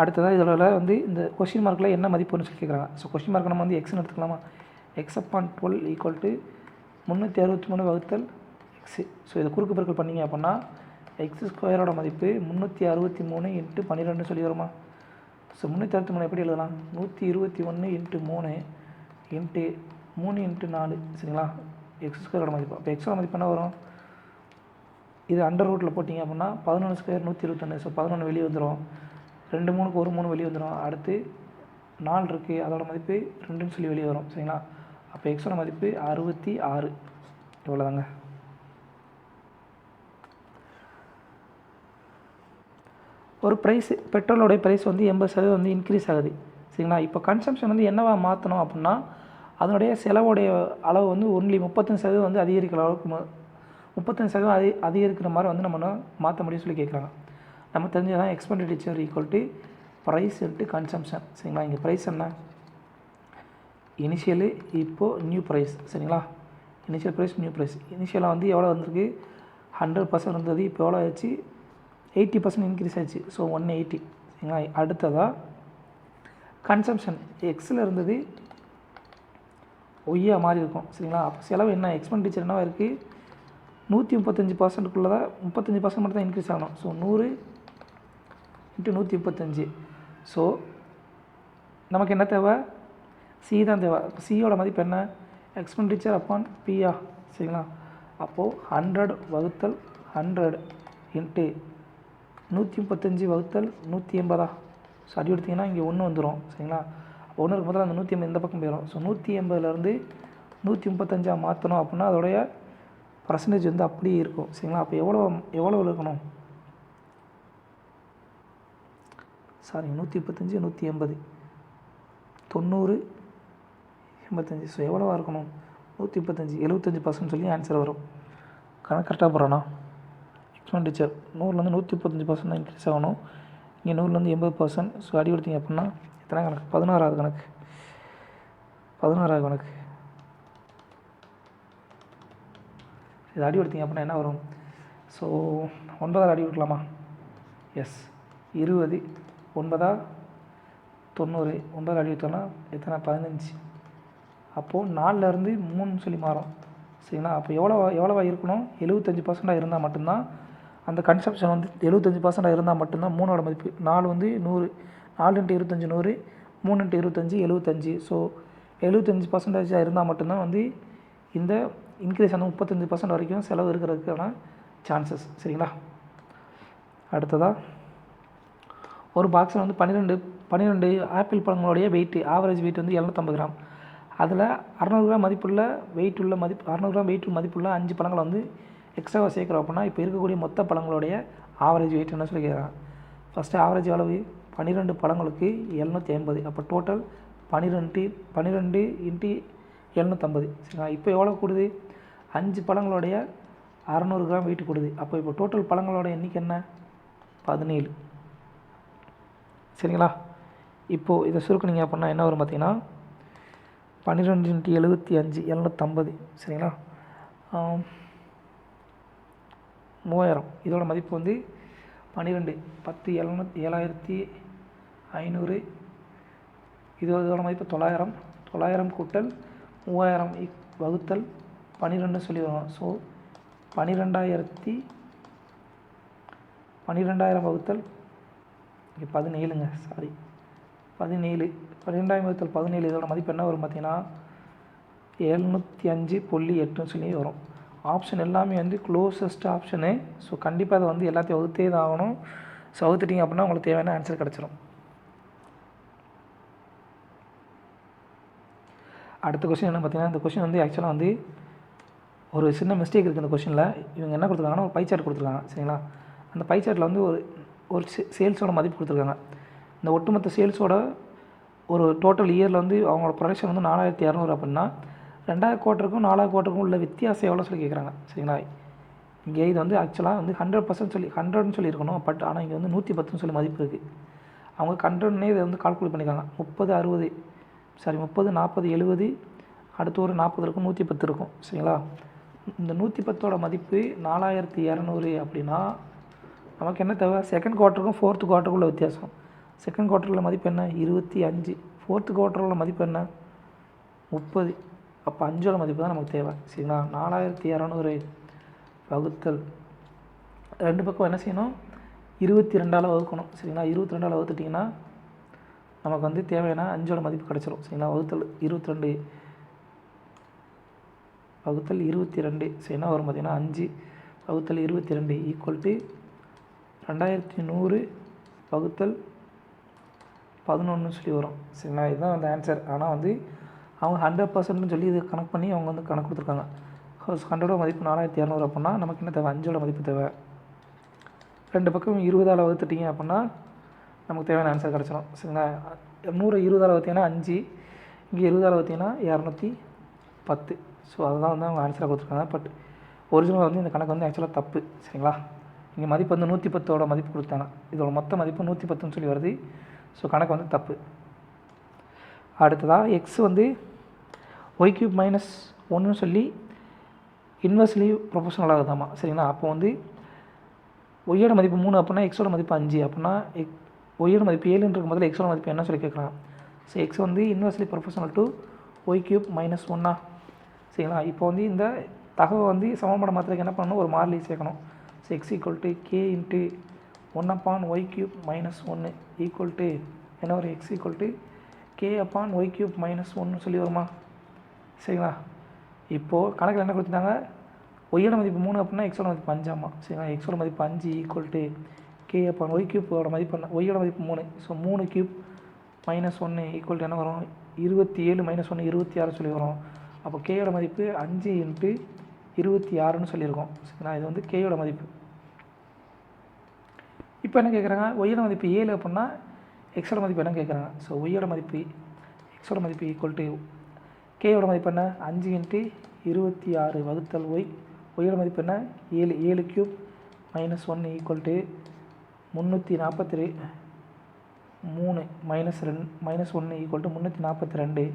அடுத்ததாக இதில் வந்து இந்த கொஷின் மார்க்கில் என்ன மதிப்புன்னு சொல்லி கேட்குறாங்க. ஸோ கொஷின் மார்க் நம்ம வந்து எக்ஸ்னு எடுத்துக்கலாமா. x/12 = 363 வகுத்தல் எக்ஸு. ஸோ இதை குறுக்கு பெருக்கல் பண்ணிங்க அப்படின்னா x² மதிப்பு 363 × 12 சொல்லி வருமா. ஸோ 363 எப்படி எழுதலாம், 121 × 3 × 3 × 4 சரிங்களா, x² மதிப்பு. அப்போ எக்ஸோட மதிப்பு என்ன வரும், இது அண்டர் ரூட்டில் போட்டிங்க அப்படின்னா 11² 121. ஸோ 11 வெளியே வந்துடும், 2 3க்கு 1 3 வெளியே வந்துடும். அடுத்து 4 இருக்குது, அதோட மதிப்பு 2ன்னு சொல்லி வெளியே வரும் சரிங்களா. அப்போ எக்ஸோட மதிப்பு 66. இவ்வளோதாங்க. ஒரு ப்ரைஸு, பெட்ரோலோடைய ப்ரைஸ் வந்து 80% வந்து இன்க்ரீஸ் ஆகுது சரிங்களா. இப்போ கன்சம்ஷன் வந்து என்னவா மாற்றணும் அப்படின்னா அதனுடைய செலவுடைய அளவு வந்து ஒன்லி 35% வந்து அதிகரிக்கிற அளவுக்கு 35% அதிகரிக்கிற மாதிரி வந்து நம்ம மாற்ற முடியும்னு சொல்லி கேட்குறாங்க. நம்ம தெரிஞ்சதான் எக்ஸ்பெண்டிச்சர் = ப்ரைஸ் × கன்சம்ஷன் சரிங்களா. இங்கே ப்ரைஸ் என்ன, இனிஷியலு இப்போது நியூ ப்ரைஸ் சரிங்களா. Initial price new price. இனிஷியலாக வந்து எவ்வளோ வந்திருக்கு, 100% இருந்தது, இப்போ எவ்வளோ ஆச்சு, 80% இன்க்ரீஸ் ஆச்சு. ஸோ 180 சரிங்களா. அடுத்ததாக கன்சம்ஷன் எக்ஸில் இருந்தது ஒய்யாக மாறி இருக்கும் சரிங்களா. அப்போ செலவு என்ன, எக்ஸ்பெண்டிச்சர் என்னவா இருக்குது, 135%க்குள்ளே தான் 35% மட்டும் தான் இன்க்ரீஸ் ஆகணும். ஸோ 100 × 135. ஸோ நமக்கு என்ன தேவை, சி தான் தேவை. அப்போ சியோட மதிப்பு என்ன, எக்ஸ்பெண்டிச்சர் அப்பான் பியா சரிங்களா. அப்போது 100 வகுத்தல் 100 × 135 வகுத்தல் 180. ஸோ அடி எடுத்திங்கன்னா இங்கே 1 வந்துடும் சரிங்களா. அப்போ 1 இருக்கும் போது அந்த 180 இந்த பக்கம் போயிடும். ஸோ 180லேருந்து 135 மாற்றணும் அப்படின்னா அதோடைய பர்சன்டேஜ் வந்து அப்படியே இருக்கும் சரிங்களா. அப்போ எவ்வளோ இருக்கணும், சாரி 135 180 90 85. ஸோ எவ்வளோவா இருக்கணும், 135 75% சொல்லி ஆன்சர் வரும். கரெக்டாக போகிறோண்ணா. எக்ஸ்பெண்டிச்சர் 100லேருந்து 135% தான் இன்க்ரீஸ் ஆகணும், இங்கே 100லேருந்து 80%. ஸோ அடி கொடுத்தீங்க அப்படின்னா எத்தனை கணக்கு, 16வது கணக்கு. 16வது கணக்கு இது அடி கொடுத்தீங்க அப்படின்னா என்ன வரும், ஸோ 9வது அடி கொடுக்கலாமா, எஸ் 20 9 90 9 அடி கொடுத்தோன்னா எத்தனை 15. அப்போது 4லேருந்து 3 சொல்லி மாறும் சரிங்களா. அப்போ எவ்வளோவா இருக்கணும், 75% இருந்தால் மட்டும்தான் அந்த கன்சப்ஷன் வந்து 75% இருந்தால் மட்டும்தான் 3ஓட மதிப்பு. 4 வந்து 100, 4 × 25 100, 3 × 25 75. ஸோ 75% இருந்தால் மட்டும்தான் வந்து இந்த இன்க்ரீஸ் அந்த 35% வரைக்கும் செலவு இருக்கிறதுக்கான சான்சஸ் சரிங்களா. அடுத்ததாக ஒரு பாக்ஸில் வந்து 12 ஆப்பிள் பழங்களுடைய வெயிட்டு, ஆவரேஜ் வெயிட் வந்து 750 கிராம். அதில் 600 கிராம் மதிப்புள்ள 600 கிராம் வெயிட் மதிப்புள்ள 5 பழங்களை வந்து எக்ஸ்ட்ராவாக சேர்க்குறோம் அப்படின்னா இப்போ இருக்கக்கூடிய மொத்த பழங்களுடைய ஆவரேஜ் வெயிட் என்ன சொல்லி கேட்குறாங்க. ஃபஸ்ட்டு ஆவரேஜ் அளவு 12 பழங்களுக்கு 750. அப்போ டோட்டல் 12 × 750 சரிங்களா. இப்போ எவ்வளோ கூடுது, 5 பழங்களுடைய 600 கிராம் வெயிட் கூடுது. இப்போ டோட்டல் பழங்களோட எண்ணிக்கை என்ன, 17 சரிங்களா. இப்போது இதை சுருக்குனிங்க அப்படின்னா என்ன வரும் பார்த்தீங்கன்னா 12 × 75 750 சரிங்களா. 3000. இதோட மதிப்பு வந்து 12 10 7500. இதோட மதிப்பு 900 கூட்டல் 3000 வகுத்தல் 12 சொல்லி வரும். ஸோ 12000 வகுத்தல் இங்கே 17ங்க, சாரி 17 12,000 வகுத்தல் 17. இதோட மதிப்பு என்ன வரும் பார்த்தீங்கன்னா 705.8 சொல்லி வரும். ஆப்ஷன் எல்லாமே வந்து க்ளோசஸ்ட் ஆப்ஷனு. ஸோ கண்டிப்பாக அதை வந்து எல்லாத்தையும் வகுத்தே தான் ஆகணும். ஸோ வகுத்துட்டிங்க அப்படின்னா உங்களுக்கு தேவையான ஆன்சர் கிடச்சிரும். அடுத்த கொஸ்டின் என்ன பார்த்தீங்கன்னா, இந்த கொஸ்டின் வந்து ஆக்சுவலாக வந்து ஒரு சின்ன மிஸ்டேக் இருக்குது இந்த கொஸ்டினில். இவங்க என்ன கொடுத்துருக்காங்கன்னா ஒரு பை சார்ட் கொடுத்துருக்காங்க சரிங்களா. அந்த பை சார்ட்டில் வந்து ஒரு சேல்ஸோட மதிப்பு கொடுத்துருக்காங்க. இந்த ஒட்டுமொத்த சேல்ஸோட ஒரு டோட்டல் இயரில் வந்து அவங்களோட ப்ரொடக்ஷன் வந்து 4200 அப்படின்னா 2வது குவார்ட்டருக்கும் 4வது குவார்ட்டருக்கும் உள்ள வித்தியாசம் எவ்வளோ சொல்லி கேட்குறாங்க சரிங்களா. இங்கே இது வந்து ஆக்சுவலாக வந்து 100% சொல்லி 100ன்னு சொல்லியிருக்கணும். பட் ஆனால் இங்கே வந்து 110ன்னு சொல்லி மதிப்பு இருக்குது. அவங்க 100ன்னே இதை வந்து கால்குலேட் பண்ணியிருக்காங்க. 30 40 40 70 அடுத்து ஒரு 40 இருக்கும், 110 இருக்கும் சரிங்களா. இந்த 110ஓட மதிப்பு 4200 அப்படின்னா நமக்கு என்ன தேவை, 2nd குவார்ட்டருக்கும் 4th குவார்ட்டருக்குள்ள வித்தியாசம். செகண்ட் குவார்ட்டரில் மதிப்பு என்ன 25, ஃபோர்த்து குவார்ட்டரில் மதிப்பு என்ன 30. அப்போ 5ஓட மதிப்பு தான் நமக்கு தேவை சரிங்களா. 4200 வகுத்தல் ரெண்டு பக்கம் என்ன செய்யணும் 22ஆல் வகுக்கணும் சரிங்களா. 22ஆல் வகுத்துட்டிங்கன்னா நமக்கு வந்து தேவையான 5ஓட மதிப்பு கிடச்சிரும் சரிங்களா. வகுத்தல் 22 சரி என்ன வரும் பார்த்திங்கன்னா 5 வகுத்தல் 22 ஈக்குவல் டு 2100 வகுத்தல் 11 சொல்லி வரும் சரிங்களா. இதுதான் வந்து ஆன்சர். ஆனால் வந்து அவங்க 100%ன்னு சொல்லி இது கணக்கு பண்ணி அவங்க வந்து கணக்கு கொடுத்துருக்காங்க. 100ஓட மதிப்பு 4200 அப்படின்னா நமக்கு என்ன தேவை 5ஓட மதிப்பு தேவை. ரெண்டு பக்கம் 20ஆல் வகுத்துட்டிங்க அப்படின்னா நமக்கு தேவையான ஆன்சர் கிடச்சிடும் சரிங்களா. 100 20ஆல் வகுத்தீங்கன்னா 5, இங்கே 20ஆல் வகுத்தீங்கன்னா 210. ஸோ அதுதான் வந்து அவங்க ஆன்சராக கொடுத்துருக்காங்க. பட் ஒரிஜினல் வந்து இந்த கணக்கு வந்து ஆக்சுவலாக தப்பு சரிங்களா. இங்கே மதிப்பு வந்து 110ஓட மதிப்பு கொடுத்தாங்க, இதோட மொத்த மதிப்பு 110ன்னு சொல்லி வருது. ஸோ கணக்கு வந்து தப்பு. அடுத்ததாக எக்ஸ் வந்து y³ - 1ன்னு சொல்லி இன்வெர்ஸ்லி ப்ரொபோஷனல் ஆகுதாமா சரிங்களா. அப்போ வந்து ஒய்யோட மதிப்பு 3 அப்படின்னா எக்ஸோட மதிப்பு 5 அப்படின்னா ஒய்யோட மதிப்பு 7ன்னு இருக்கும் போதில் எக்ஸோட மதிப்பு என்ன சொல்லி கேட்குறாங்க. ஸோ எக்ஸ் வந்து இன்வெர்ஸ்லி ப்ரொபோஷனல் டு y³ - 1 சரிங்களா. இப்போ வந்து இந்த தகவல் வந்து சமன்பாடு மாத்திரத்துக்கு என்ன பண்ணணும் ஒரு மாறிலி சேர்க்கணும். So X equal to k × 1/y³ - 1 equal to என்ன ஒரு எக்ஸ் ஈக்குவல் டு k/y³ - 1 சொல்லி வருமா சரிங்களா. இப்போது கணக்கில் என்ன கொடுத்துட்டாங்க ஒய்யோட மதிப்பு 3 அப்படின்னா எக்ஸோட மதிப்பு 5 ஆமாம் சரிங்களா. எக்ஸோட மதிப்பு 5 ஈக்குவல் டு k/y³ மதிப்பு என்ன ஒய்யோட மதிப்பு 3. ஸோ 3³ - 1 ஈக்குவல் டு என்ன வரும் 27 - 1 26 சொல்லி வரும். அப்போ கேயோட மதிப்பு 5 × 26ன்னு சொல்லியிருக்கோம் சரிங்களா. இது வந்து கேயோட மதிப்பு. இப்போ என்ன கேட்குறாங்க ஒய்யோட மதிப்பு 7 அப்படின்னா எக்ஸோட மதிப்பு என்ன கேட்குறாங்க. ஸோ ஒய்யோட மதிப்பு எக்ஸோட மதிப்பு ஈக்குவல் டு கேயோட மதிப்பு என்ன 5 × 26 வகுத்தல் ஒய்யோட மதிப்பு என்ன 7 7³ - 1 ஈக்குவல் டு 343 3 -1 ஈக்குவல் டு 342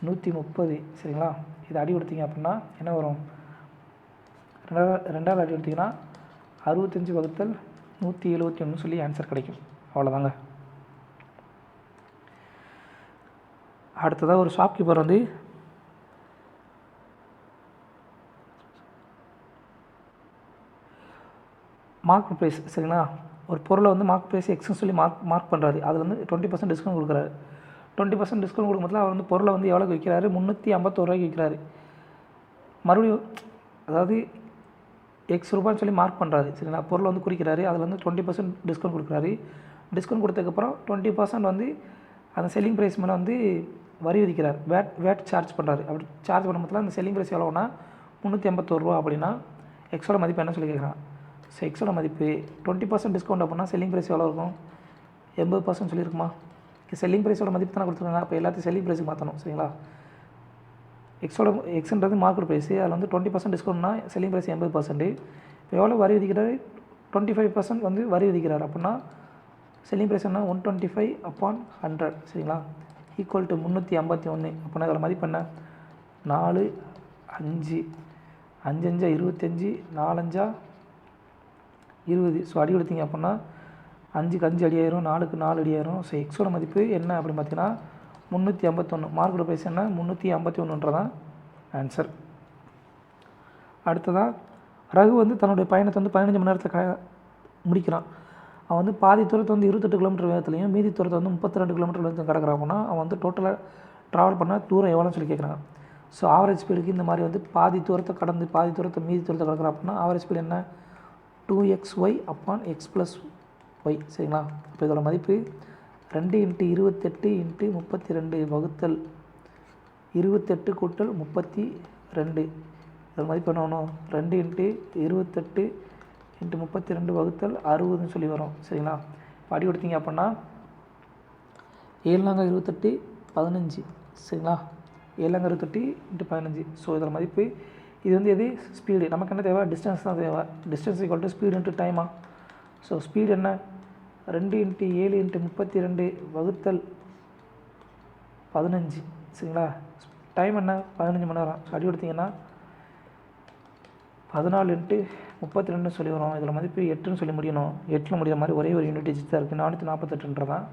130 சரிங்களா. இது அடி கொடுத்தீங்க அப்படின்னா என்ன வரும் 2ஆல் அடி கொடுத்தீங்கன்னா 65 வகுத்தல் 171 சொல்லி ஆன்சர் கிடைக்கும். அவ்வளோதாங்க. அடுத்ததாக ஒரு ஷாப்கீப்பர் வந்து மார்க் ப்ரைஸ் சரிங்களா. ஒரு பொருளை வந்து மார்க் ப்ரைஸ் எக்ஸ்ன்னு சொல்லி மார்க் பண்ணுறாரு. அதில் வந்து 20% டிஸ்கவுண்ட் கொடுக்குறாரு. 20% டிஸ்கவுண்ட் கொடுக்கும்போது அவர் வந்து பொருளை வந்து எவ்வளோக்கு விற்கிறாரு 351 ரூபாய்க்கு விற்கிறாரு. மறுபடியும் அதாவது எக்ஸ் ரூபான்னு சொல்லி மார்க் பண்ணுறாரு சரிங்களா. பொருளை வந்து குறிக்கிறாரு, அதில் வந்து 20% டிஸ்கவுண்ட் கொடுக்குறாரு. டிஸ்கவுண்ட் கொடுத்ததுக்கப்புறம் 20% வந்து அந்த செல்லிங் ப்ரைஸ் மேலே வந்து வரி விதிக்கிறார். வேட் சார்ஜ் பண்ணுறாரு. அப்படி சார்ஜ் பண்ணும்போது அந்த செல்லிங் ப்ரைஸ் எவ்வளோனா 351 ரூபா அப்படின்னா எக்ஸோட மதிப்பு என்ன சொல்லி கேட்குறான். ஸோ எக்ஸோட மதிப்பு 20% டிஸ்கவுண்ட் அப்படின்னா செல்லிங் ப்ரைஸ் எவ்வளோ இருக்கும் 80% சொல்லியிருக்குமா. செல்லிங் ப்ரைஸோட மதிப்பு தானே கொடுத்துருக்காங்க. அப்போ எல்லாத்தையும் செல்லிங் ப்ரைஸுக்கு மாற்றணும் சரிங்களா. எக்ஸ்ன்றது மார்க்கெட் ப்ரைஸு, அதில் வந்து 20% டிஸ்கவுண்ட்னா செல்லிங் ப்ரைஸ் 80%. இப்போ எவ்வளோ வரி விதிக்கிறாரு 25% வந்து வரி விதிக்கிறார். அப்படின்னா செல்லிங் ப்ரைஸ் என்ன 125/100 சரிங்களா ஈக்குவல் டு 351. அப்படின்னா இதோட மதிப்பு என்ன 4 5 5 5 25 4 5 20. ஸோ அடி கொடுத்தீங்க அப்படின்னா 5க்கு 5 அடி ஆயிரும், 4க்கு 4 அடி ஆயிரும். ஸோ எக்ஸோட மதிப்பு என்ன அப்படின்னு பார்த்தீங்கன்னா 351. மார்க்கெட் ப்ரைஸ் என்ன 351ன்றதான் ஆன்சர். அடுத்ததாக ரகு வந்து தன்னுடைய பயணத்தை வந்து 15 மணி நேரத்தில் முடிக்கிறான். அவன் வந்து பாதி தூரத்தை வந்து 28 கிலோமீட்டர் வேகத்துலையும் மீதி தூரத்தை வந்து 32 கிலோமீட்டர் வேகத்தில் கிடக்கிறான். அப்படின்னா அவன் வந்து டோட்டலாக ட்ராவல் பண்ண தூரம் எவ்வளோன்னு சொல்லி கேட்குறாங்க. ஸோ ஆவரேஜ் ஸ்பீடுக்கு இந்த மாதிரி வந்து பாதி தூரத்தை கடந்து பாதி தூரத்தை மீதி தூரத்தை கிடக்கிறான் அப்படின்னா ஆவரேஜ் ஸ்பீடு என்ன 2xy/x+y சரிங்களா. இப்போ இதோட மதிப்பு 2 × 28 × 32 வகுத்தல் 28 கூட்டல் 32. இதோட மதிப்பு என்ன வேணும் 2 × 28 × 32 வகுத்தல் 60ன்னு சொல்லி வரும் சரிங்களா. இப்போ அடி கொடுத்தீங்க அப்படின்னா 7 × 28 15 சரிங்களா. 7 × 28 × 15. ஸோ இதோட மதிப்பு இது வந்து எது ஸ்பீடு. நமக்கு என்ன தேவை டிஸ்டன்ஸ் தான் தேவை. Distance equal to speed into டைமா. ஸோ ஸ்பீடு என்ன 2 × 7 × 32 வகுத்தல் 15 சரிங்களா. டைம் என்ன 15 மணி நேரம். ஸோ அடி கொடுத்தீங்கன்னா 14 × 32 சொல்லி வரும். இதில் மதிப்பு 8ன்னு சொல்லி முடியணும். 8ல் முடிகிற மாதிரி ஒரே ஒரு யூனிட் டிஜிட் தான் இருக்குது 448ன்றதான்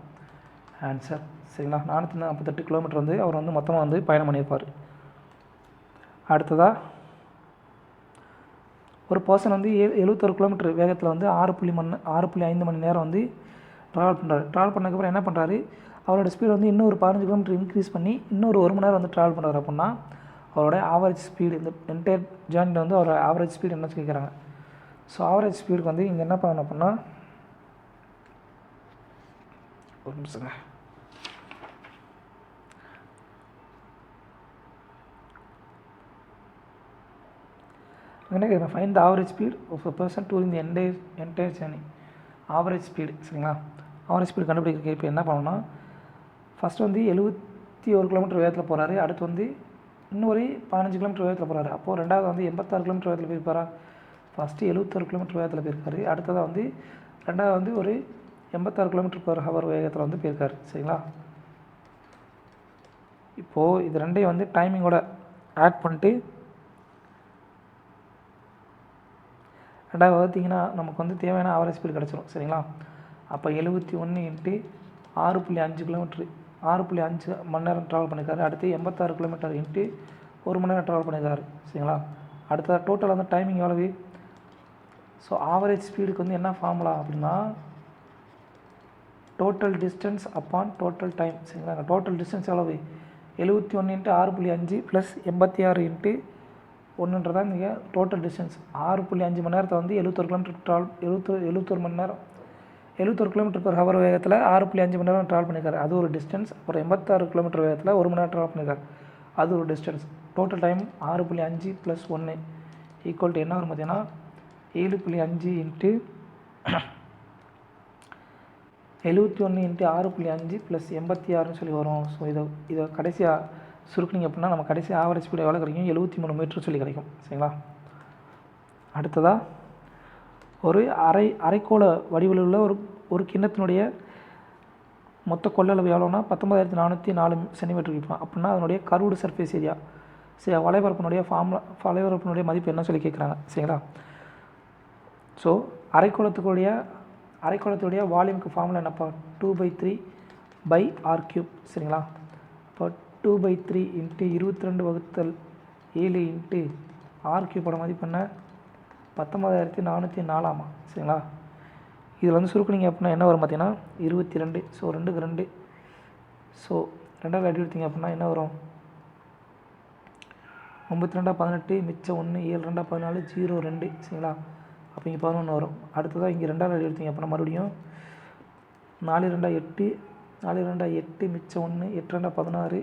ஆன்சர். சரிங்களா, 448 கிலோமீட்டர் வந்து அவர் வந்து மொத்தமாக வந்து பயணம் பண்ணியிருப்பார். அடுத்ததாக ஒரு பர்சன் வந்து 71 கிலோமீட்டர் வேகத்தில் வந்து 6.5 மணி நேரம் வந்து ட்ராவல் பண்ணுறாரு. ட்ராவல் பண்ணதுக்கப்புறம் என்ன பண்ணுறாரு, அவரோட ஸ்பீடு வந்து இன்னும் ஒரு 15 கிலோமீட்டர் இன்க்ரீஸ் பண்ணி இன்னொரு 1 மணி நேரம் வந்து ட்ராவல் பண்ணுறாரு. அப்படின்னா அவரோட ஆவரேஜ் ஸ்பீடு, இந்த என்டையர் ஜேர்னியில் வந்து அவரோட ஆவரேஜ் ஸ்பீடு என்ன கேட்குறாங்க. ஸோ ஆவரேஜ் ஸ்பீடுக்கு வந்து இங்கே என்ன பண்ணணும் அப்படின்னா, ஒரு நிமிஷங்க, என்ன கேட்குறேன், find the average speed of a person during the entire journey. Average speed. சரிங்களா, ஆவரேஜ் ஸ்பீடு கண்டுபிடிக்கிறதுக்கு இப்போ என்ன பண்ணணும்னா, ஃபஸ்ட்டு வந்து 71 கிலோமீட்டர் வேகத்தில் போகிறாரு. அடுத்து வந்து இன்னொரு 15 கிலோமீட்டர் வேகத்தில் போகிறாரு. அப்போது ரெண்டாவது வந்து 86 கிலோமீட்டர் வேகத்தில் போயிருப்பாரா. ஃபஸ்ட்டு 71 கிலோமீட்டர் வேகத்தில் போயிருக்காரு. அடுத்ததாக வந்து ரெண்டாவது வந்து ஒரு 86 km/h வேகத்தில் வந்து போயிருக்காரு. சரிங்களா, இப்போது இது ரெண்டையும் வந்து டைமிங்கோட ஆட் பண்ணிட்டு ரெண்டாவது பார்த்திங்கன்னா நமக்கு வந்து தேவையான ஆவரேஜ் ஸ்பீடு கிடச்சிரும். சரிங்களா, அப்போ 71 × 6.5 கிலோமீட்ரு 6.5 மணி நேரம் ட்ராவல் பண்ணியிருக்காரு. அடுத்து 86 கிலோமீட்டர் × 1 மணி நேரம் ட்ராவல் பண்ணியிருக்காரு. சரிங்களா, அடுத்த டோட்டல் வந்து டைமிங் எவ்வளவு. ஸோ ஆவரேஜ் ஸ்பீடுக்கு வந்து என்ன ஃபார்முலா அப்படின்னா, total distance upon total time. சரிங்களா, டோட்டல் டிஸ்டன்ஸ் எவ்வளவு, 71 × 6.5 + 86 × 1ன்றதான் இங்கே டோட்டல் டிஸ்டன்ஸ். 6.5 மணி நேரத்தை வந்து 71 கிலோமீட்டர் ட்ராவல் 71 மணி நேரம் 71 km/h வேகத்தில் 6.5 மணி நேரம் ட்ராவல் பண்ணியிருக்காரு. அது ஒரு டிஸ்டன்ஸ். அப்புறம் 86 கிலோமீட்டர் வேகத்தில் 1 மணி நேரம் ட்ராவல் பண்ணியிருக்காரு. அது ஒரு டிஸ்டன்ஸ். டோட்டல் டைம் 6.5 + 1 = என்ன வரும் பார்த்தீங்கன்னா 7.5 × 71 × 6.5 + 86 சொல்லி வரும். ஸோ இதை கடைசியாக சுருக்குனிங்க அப்படின்னா நம்ம கடைசி ஆவரேஜ் ஸ்பீடு எவ்வளோ கிடைக்கும், 73 மீட்டர் சொல்லி கிடைக்கும். சரிங்களா, அடுத்ததாக ஒரு அரைக்கோள வடிவில் உள்ள ஒரு கிண்ணத்தினுடைய மொத்த கொள்ளளவு எவ்வளோன்னா 19,404 சென்டிமீட்டர் இருக்கும். அப்படின்னா அதனுடைய கர்வ்டு சர்ஃபேஸ் ஏரியா. சரி, வளைவரப்பினுடைய மதிப்பு என்ன சொல்லி கேட்குறாங்க. சரிங்களா, ஸோ அரைக்கோளத்துடைய வால்யூமுக்கு ஃபார்முலா என்னப்பா, 2/3/r³. சரிங்களா, இப்போ 2/3 × 22/7 × r³ மதிப்பு என்ன, 19,404. சரிங்களா, இதில் வந்து சுருக்குனிங்க அப்படின்னா என்ன வரும் பார்த்தீங்கன்னா 22. ஸோ 2க்கு 2. ஸோ 2ஆல் அடி எடுத்திங்க அப்படின்னா என்ன வரும், 92 18 மிச்சம் 1 7 2 14 0 2. சரிங்களா, அப்போ இங்கே 11 வரும். அடுத்ததாக இங்கே 2ஆல் அடி எடுத்திங்க அப்படின்னா மறுபடியும் 4 2 8 4 2 8 மிச்சம் 1 8 2 16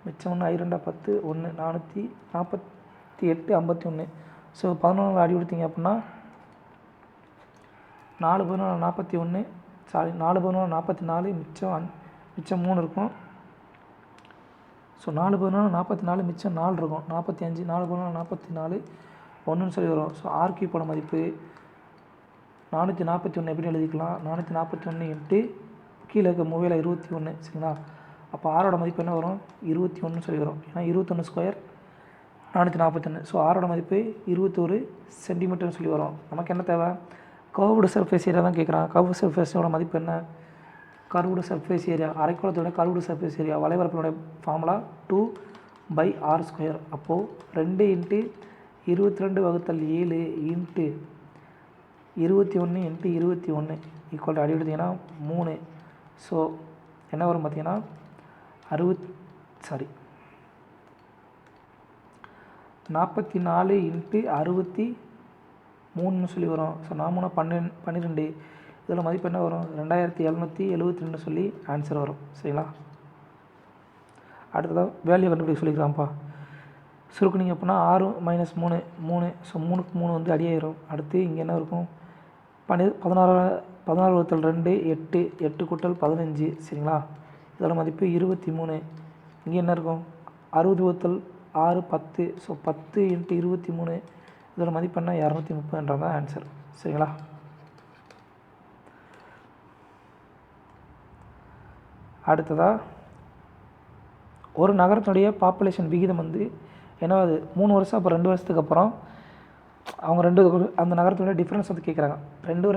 மிச்சம் 1 5 2 10 1 448 51. ஸோ 11 அடி கொடுத்தீங்க அப்படின்னா 4 11 41, சாரி 4 11 44 மிச்சம் 3 இருக்கும். ஸோ 4 11 44 மிச்சம் 4 இருக்கும், 45. 4 11 44 1ன்னு சொல்லி வரும். ஸோ r³ மதிப்பு 441 எப்படி எழுதிக்கலாம், 441 × கீழே இருக்க 3/21. சரிங்களா, அப்போ ஆரோட மதிப்பு என்ன வரும், 21 சொல்லி வரும். ஏன்னா 21² 441. ஸோ ஆரோட மதிப்பு 21 சென்டிமீட்டர்னு சொல்லி வரும். நமக்கு என்ன தேவை, கர்வ்டு சர்ஃபேஸ் ஏரியா தான் கேட்குறான். கர்வ்டு சர்ஃபேஸோட மதிப்பு என்ன, கர்வ்டு சர்ஃபேஸ் ஏரியா, அரைக்கோளத்தோட கர்வ்டு சர்ஃபேஸ் ஏரியா வளைவரப்பினுடைய ஃபார்முலா 2/r². அப்போது 2 × 22/7 × 21 × 21 = அடி எடுத்திங்கன்னா 3. ஸோ என்ன வரும் பார்த்தீங்கன்னா 44 × 63ன்னு சொல்லி வரும். ஸோ 4 12. இதில் மதிப்பு என்ன வரும், 2772 சொல்லி ஆன்சர் வரும். சரிங்களா, அடுத்ததாக வேல்யூ கண்டுபிடிக்க சொல்லிக்கிறான்ப்பா. சுருக்குனிங்க அப்படின்னா 6 - 3 3. ஸோ 3க்கு 3 வந்து அடியாயிரும். அடுத்து இங்கே என்ன இருக்கும், 16 × 2 8 8 × 15. சரிங்களா, இதோட மதிப்பு 23. இங்கே என்ன இருக்கும், 60 × 6 10. ஸோ 10 × 23 இதோட மதிப்பு என்ன, 230ன்றது தான் ஆன்சர். சரிங்களா, அடுத்ததாக ஒரு நகரத்தினுடைய பாப்புலேஷன் விகிதம் வந்து என்னவாது 3 வருஷம், அப்புறம் 2 வருஷத்துக்கு அப்புறம் அவங்க அந்த நகரத்துடைய டிஃப்ரென்ஸ் வந்து கேட்குறாங்க. 2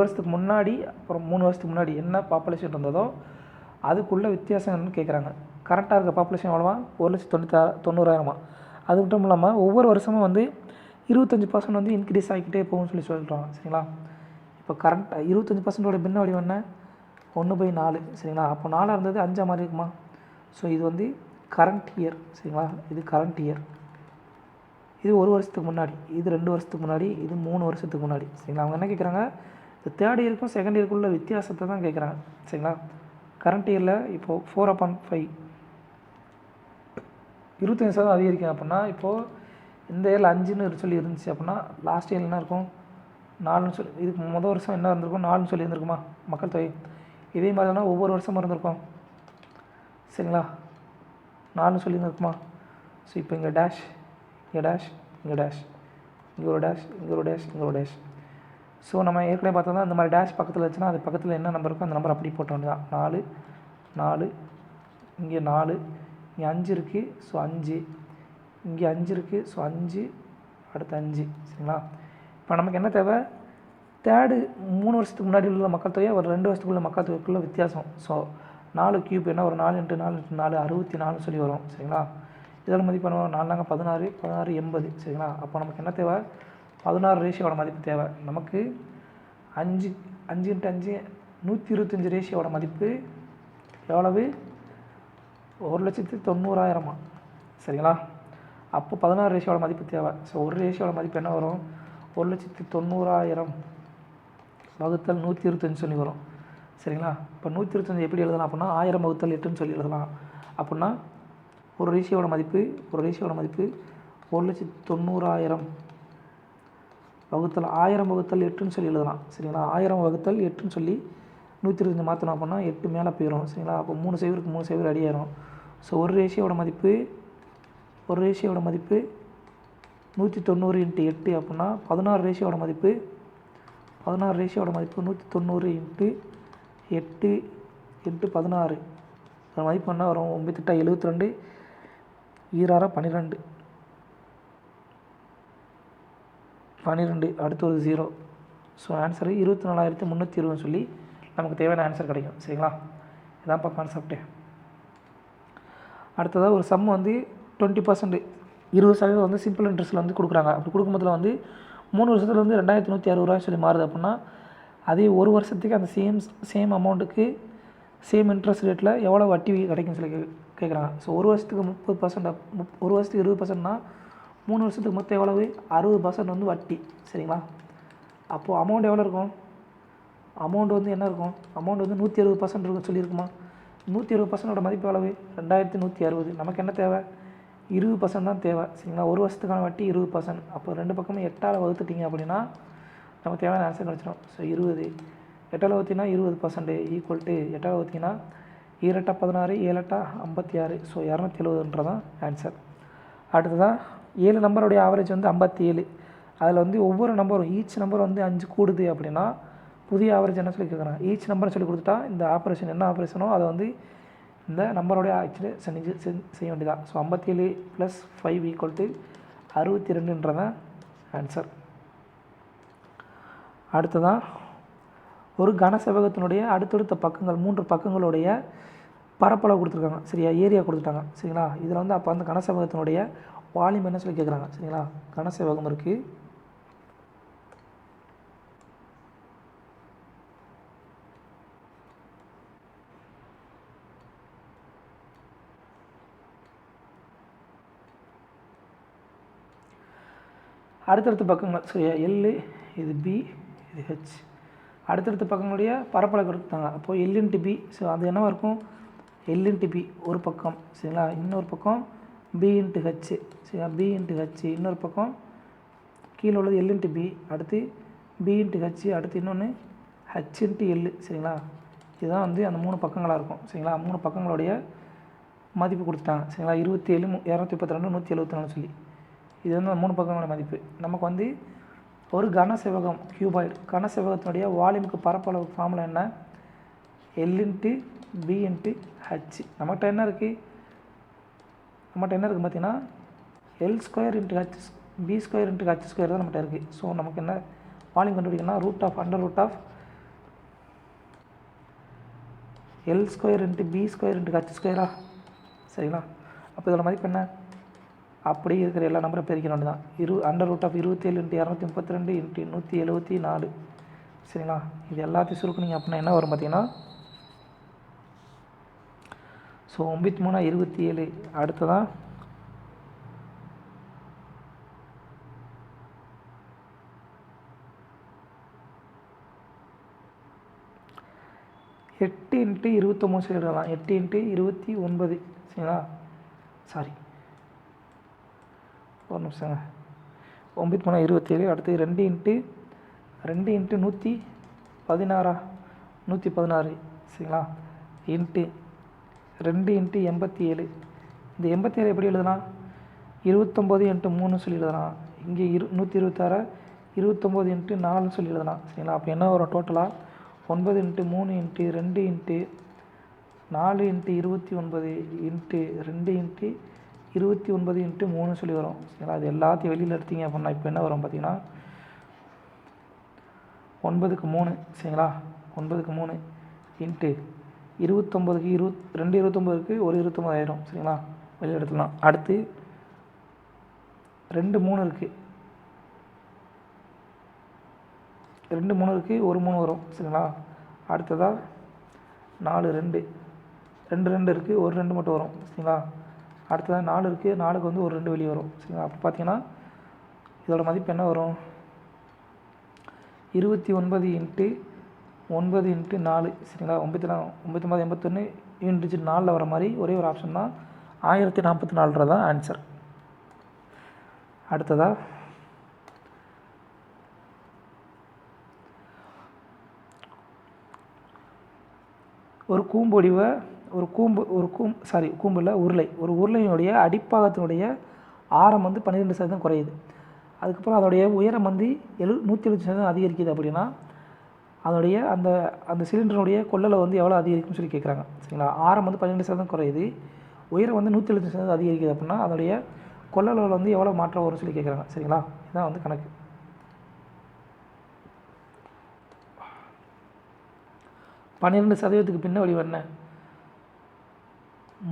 வருஷத்துக்கு முன்னாடி அப்புறம் 3 வருஷத்துக்கு முன்னாடி என்ன பாப்புலேஷன் இருந்ததோ அதுக்குள்ள வித்தியாசம் என்னன்னு கேட்குறாங்க. கரெக்டாக இருக்க பாப்புலேஷன் எவ்வளோவா? 1,90,000. அது மட்டும் இல்லாமல் ஒவ்வொரு வருஷமும் வந்து 25% வந்து இன்க்ரீஸ் ஆகிக்கிட்டே போகும்னு சொல்கிறாங்க. சரிங்களா? இப்போ கரெக்டாக 25% பின்ன வடிவம் என்ன? 1/4. சரிங்களா? அப்போ 4 இருந்தது 5 மாதிரி இருக்குமா? ஸோ இது வந்து கரண்ட் இயர். சரிங்களா? இது கரண்ட் இயர். இது 1 வருஷத்துக்கு முன்னாடி, இது 2 வருஷத்துக்கு முன்னாடி, இது 3 வருஷத்துக்கு முன்னாடி. சரிங்களா? அவங்க என்ன கேட்குறாங்க? இந்த தேர்ட் இயருக்கும் செகண்ட் இயருக்குள்ள வித்தியாசத்தை தான் கேட்குறாங்க. சரிங்களா? கரண்ட் இயரில் இப்போது 4/5 25% அதிகரிக்கும் அப்படின்னா, இப்போது இந்த இயரில் 5ன்னு சொல்லி இருந்துச்சு அப்படின்னா லாஸ்ட் இயரில் என்ன இருக்கும்? 4ன்னு சொல்லி, இதுக்கு முதல் வருஷம் என்ன இருந்திருக்கும்? 4ன்னு சொல்லி இருந்திருக்குமா மக்கள் தொகை? இதே மாதிரி தானே ஒவ்வொரு வருஷமும் இருந்திருக்கும். சரிங்களா? 4ன்னு சொல்லி இருந்திருக்குமா? ஸோ இப்போ இங்கே டேஷ், இங்கே டேஷ், இங்கே டேஷ், இங்கே ஒரு டேஷ், இங்கே ஒரு டேஷ், இங்கே ஒரு டேஷ். ஸோ நம்ம ஏற்கனவே பார்த்தோம்னா இந்த மாதிரி டேஷ் பக்கத்தில் வச்சுன்னா அது பக்கத்தில் என்ன நம்பர் இருக்கோ அந்த நம்பர் அப்படி போட்ட வேண்டியதான். 4, 4, இங்கே 4, இங்கே 5 இருக்குது. ஸோ 5, இங்கே 5 இருக்குது. ஸோ 5, அடுத்து 5. சரிங்களா? இப்போ நமக்கு என்ன தேவை? தேர்டு 3 வருஷத்துக்கு முன்னாடி உள்ள மக்கள் தொகை ஒரு 2 வருஷத்துக்குள்ள மக்கள் தொகைக்குள்ள வித்தியாசம். ஸோ 4 கியூப் என்ன ஒரு 4 × 4 × 4 64 சொல்லி வரும். சரிங்களா? இதோட மதிப்பு என்ன வரும்? 4 16, 16 80. சரிங்களா? அப்போ நமக்கு என்ன தேவை? 16 ரேஷியோட மதிப்பு தேவை. நமக்கு 5 × 5 125 ரேஷியோட மதிப்பு எவ்வளவு? 1,90,000. சரிங்களா? அப்போ 16 ரேஷியோட மதிப்பு தேவை. ஸோ ஒரு ரேஷியோட மதிப்பு என்ன வரும்? 1,90,000 வகுத்தல் 125 சொல்லி வரும். சரிங்களா? இப்போ 125 எப்படி எழுதலாம் அப்படின்னா 1000 வகுத்தல் 8ன்னு சொல்லி எழுதலாம். அப்படின்னா ஒரு ரேஷியோட மதிப்பு 1,90,000 வகுத்தல் 1000 வகுத்தல் 8ன்னு சொல்லி எழுதலாம். சரிங்களா? 1000 வகுத்தல் 8ன்னு சொல்லி 125 மாற்றணும் அப்படின்னா 8 மேலே போயிடும். சரிங்களா? அப்போ 3 சைவருக்கு 3 சைவர் அடியாயிரும். ஸோ ஒரு ரேஷியோட மதிப்பு 190 × 8 அப்படின்னா 16 ரேஷியோட மதிப்பு 190 × 8 × 16. அதோட மதிப்பு என்ன வரும்? 9 8 72, 2 12, அடுத்து ஒரு 0. ஸோ ஆன்சரு 24,320 சொல்லி நமக்கு தேவையான ஆன்சர் கிடைக்கும். சரிங்களா? இதான்ப்பா கான்செப்ட்டு. அடுத்ததாக ஒரு சம் வந்து 20%, 20% வந்து சிம்பிள் இன்ட்ரெஸ்ட்டில் வந்து கொடுக்குறாங்க. அப்படி கொடுக்கும்போதில் வந்து 3 வருஷத்தில் வந்து 2,160 சொல்லி மாறுது அப்படின்னா அதே ஒரு வருஷத்துக்கு அந்த சேம் அமௌண்ட்டுக்கு சேம் இன்ட்ரெஸ்ட் ரேட்டில் எவ்வளோ வட்டி கிடைக்குன்னு சொல்லி கேட்குறாங்க. ஸோ ஒரு வருஷத்துக்கு 30%, ஒரு வருஷத்துக்கு 20%னா 3 வருஷத்துக்கு மொத்தம் எவ்வளவு? 60% வந்து வட்டி. சரிங்களா? அப்போது அமௌண்ட் எவ்வளோ இருக்கும்? அமௌண்ட் வந்து என்ன இருக்கும்? அமௌண்ட் வந்து 160% இருக்கும் சொல்லியிருக்குமா? 160%ஓட மதிப்பு எவ்வளவு? 2,160. நமக்கு என்ன தேவை? 20% தான் தேவை. சரிங்களா? ஒரு வருஷத்துக்கான வட்டி 20%. அப்போ 2 பக்கமும் 8ஆல் வகுத்துட்டிங்க அப்படின்னா நமக்கு தேவையான ஆன்சர் கிடச்சிடும். ஸோ 20, 8ஆல் வகுத்திங்கன்னா 20% ஈக்குவல் டு 8ஆல் வகுத்திங்கன்னா 2 8 16, 7 8 56. ஸோ 270ன்றதான் ஆன்சர். அடுத்ததான் 7 நம்பருடைய ஆவரேஜ் வந்து 57. அதில் வந்து ஒவ்வொரு நம்பரும் ஈச் நம்பர் வந்து 5 கூடுது அப்படின்னா புதிய ஆவரேஜ் என்ன சொல்லி கேட்குறாங்க? ஈச் நம்பரை சொல்லி கொடுத்துட்டா இந்த ஆப்ரேஷன் என்ன ஆப்ரேஷனோ அதை வந்து இந்த நம்பருடைய ஆக்சுவலி செய்ய வேண்டியதான். ஸோ 57 + 5 = 62ன்றதான் ஆன்சர். அடுத்ததான் ஒரு கனசெவகத்தினுடைய அடுத்தடுத்த பக்கங்கள் 3 பக்கங்களுடைய பரப்பளவு கொடுத்துருக்காங்க. சரியா? ஏரியா கொடுத்துட்டாங்க. சரிங்களா? இதில் வந்து அப்போ அந்த கனசெவகத்தினுடைய வால்யூம் என்ன சொல்லி கேட்குறாங்க. சரிங்களா? கனசெவகம் இருக்குது. அடுத்தடுத்த பக்கங்கள் சரியா? எல், இது பி, இது ஹெச். அடுத்தடுத்த பக்கங்களுடைய பரப்பளவு கொடுத்தாங்க. அப்போது எல் × பி. ஸோ அது என்னவாக இருக்கும்? எல் × பி ஒரு பக்கம். சரிங்களா? இன்னொரு பக்கம் பி × ஹெச். சரிங்களா? B × H. இன்னொரு பக்கம் கீழே உள்ளது எல் × பி, அடுத்து பி × ஹெச், அடுத்து இன்னொன்று ஹெச் × எல். சரிங்களா? இதுதான் வந்து அந்த 3 பக்கங்களாக இருக்கும். சரிங்களா? 3 பக்கங்களுடைய மதிப்பு கொடுத்துட்டாங்க. சரிங்களா? 27, 232, 174 சொல்லி இது வந்து 3 பக்கங்களோட மதிப்பு. நமக்கு வந்து ஒரு கனசெவகம் கியூபாய்டு கனசெவகத்தினுடைய வால்யூமுக்கு பரப்பளவு ஃபார்முலா என்ன? L × B × H. நம்மகிட்ட என்ன இருக்குது பார்த்தீங்கன்னா L² × H, B² × H² தான் நம்மகிட்ட இருக்குது. ஸோ நமக்கு என்ன வால்யூம் கண்டுபிடிக்கணும்னா √√, L square into B square into H ஸ்கொயரா, சரிங்களா. அப்போ இதோட மதிப்பு என்ன, அப்படியே இருக்கிற எல்லா நம்பரும் பெருக்கிற வேண்டியது தான். Under root of 27 into 232 into 174, சரிங்களா. இது எல்லாத்தையும் சுருக்குனீங்க அப்படின்னா என்ன வரும் பார்த்தீங்கன்னா, ஸோ 9 3 27. அடுத்ததான் 8 இன்ட்டு 29 சொல்லிடலாம். 8 இன்ட்டு 29, சரிங்களா. சாரி, ஒரு நிமிஷங்க. 9 3 27. அடுத்து 2 இன்ட்டு 116, 116, சரிங்களா. Into 2 into 87. இந்த 87 எப்படி எழுதலாம், 29 இன்ட்டு 3 சொல்லி எழுதலாம். இங்கே 126 29 இன்ட்டு 4 சொல்லி எழுதலாம், சரிங்களா. அப்போ என்ன வரும் டோட்டலாக 9 into 3 into 2 into 4 into 29 into 2 into 29 into 3 சொல்லி வரும், சரிங்களா. அது எல்லாத்தையும் வெளியில் எடுத்தீங்க அப்படின்னா இப்போ என்ன வரும் பார்த்தீங்கன்னா 9க்கு 3, சரிங்களா. 9க்கு 3 இன்ட்டு 29க்கு 2 29க்கு ஒரு 29 ஆயிரும், சரிங்களா. வெளியில் எடுத்துக்கலாம். அடுத்து 2 3 இருக்குது, 2 3 இருக்குது, ஒரு 3 வரும், சரிங்களா. அடுத்ததாக 4 2 2 இருக்குது, ஒரு 2 மட்டும் வரும், சரிங்களா. அடுத்ததாக 4 இருக்குது, 4க்கு வந்து ஒரு 2 வெளியே வரும், சரிங்களா. அப்போ பார்த்தீங்கன்னா இதோட மதிப்பு என்ன வரும், 29 இன்ட்டு 9 இன்ட்டு 4, சரிங்களா. 9 81 யூனிட் 4 வர மாதிரி ஒரே ஒரு ஆப்ஷன் தான் 1044 தான் ஆன்சர். அடுத்ததாக ஒரு கூம்பொடிவை கூம்பில் ஒரு உருளையினுடைய அடிப்பாகத்தினுடைய ஆரம் வந்து 12% குறையுது. அதுக்கப்புறம் அதோடைய உயரம் வந்து 170% அதிகரிக்குது அப்படின்னா அதோடைய அந்த சிலிண்டருடைய கொள்ளளவு வந்து எவ்வளோ அதிகரிக்கும்னு சொல்லி கேட்குறாங்க, சரிங்களா. ஆரம் வந்து 12% குறையுது, உயரம் வந்து 170% அதிகரிக்குது அப்படின்னா அதோடைய கொள்ளளவில் வந்து எவ்வளோ மாற்றம் வரும்னு சொல்லி கேட்குறாங்க, சரிங்களா. இதுதான் வந்து கணக்கு. 12% பின்ன வடிவம் என்ன,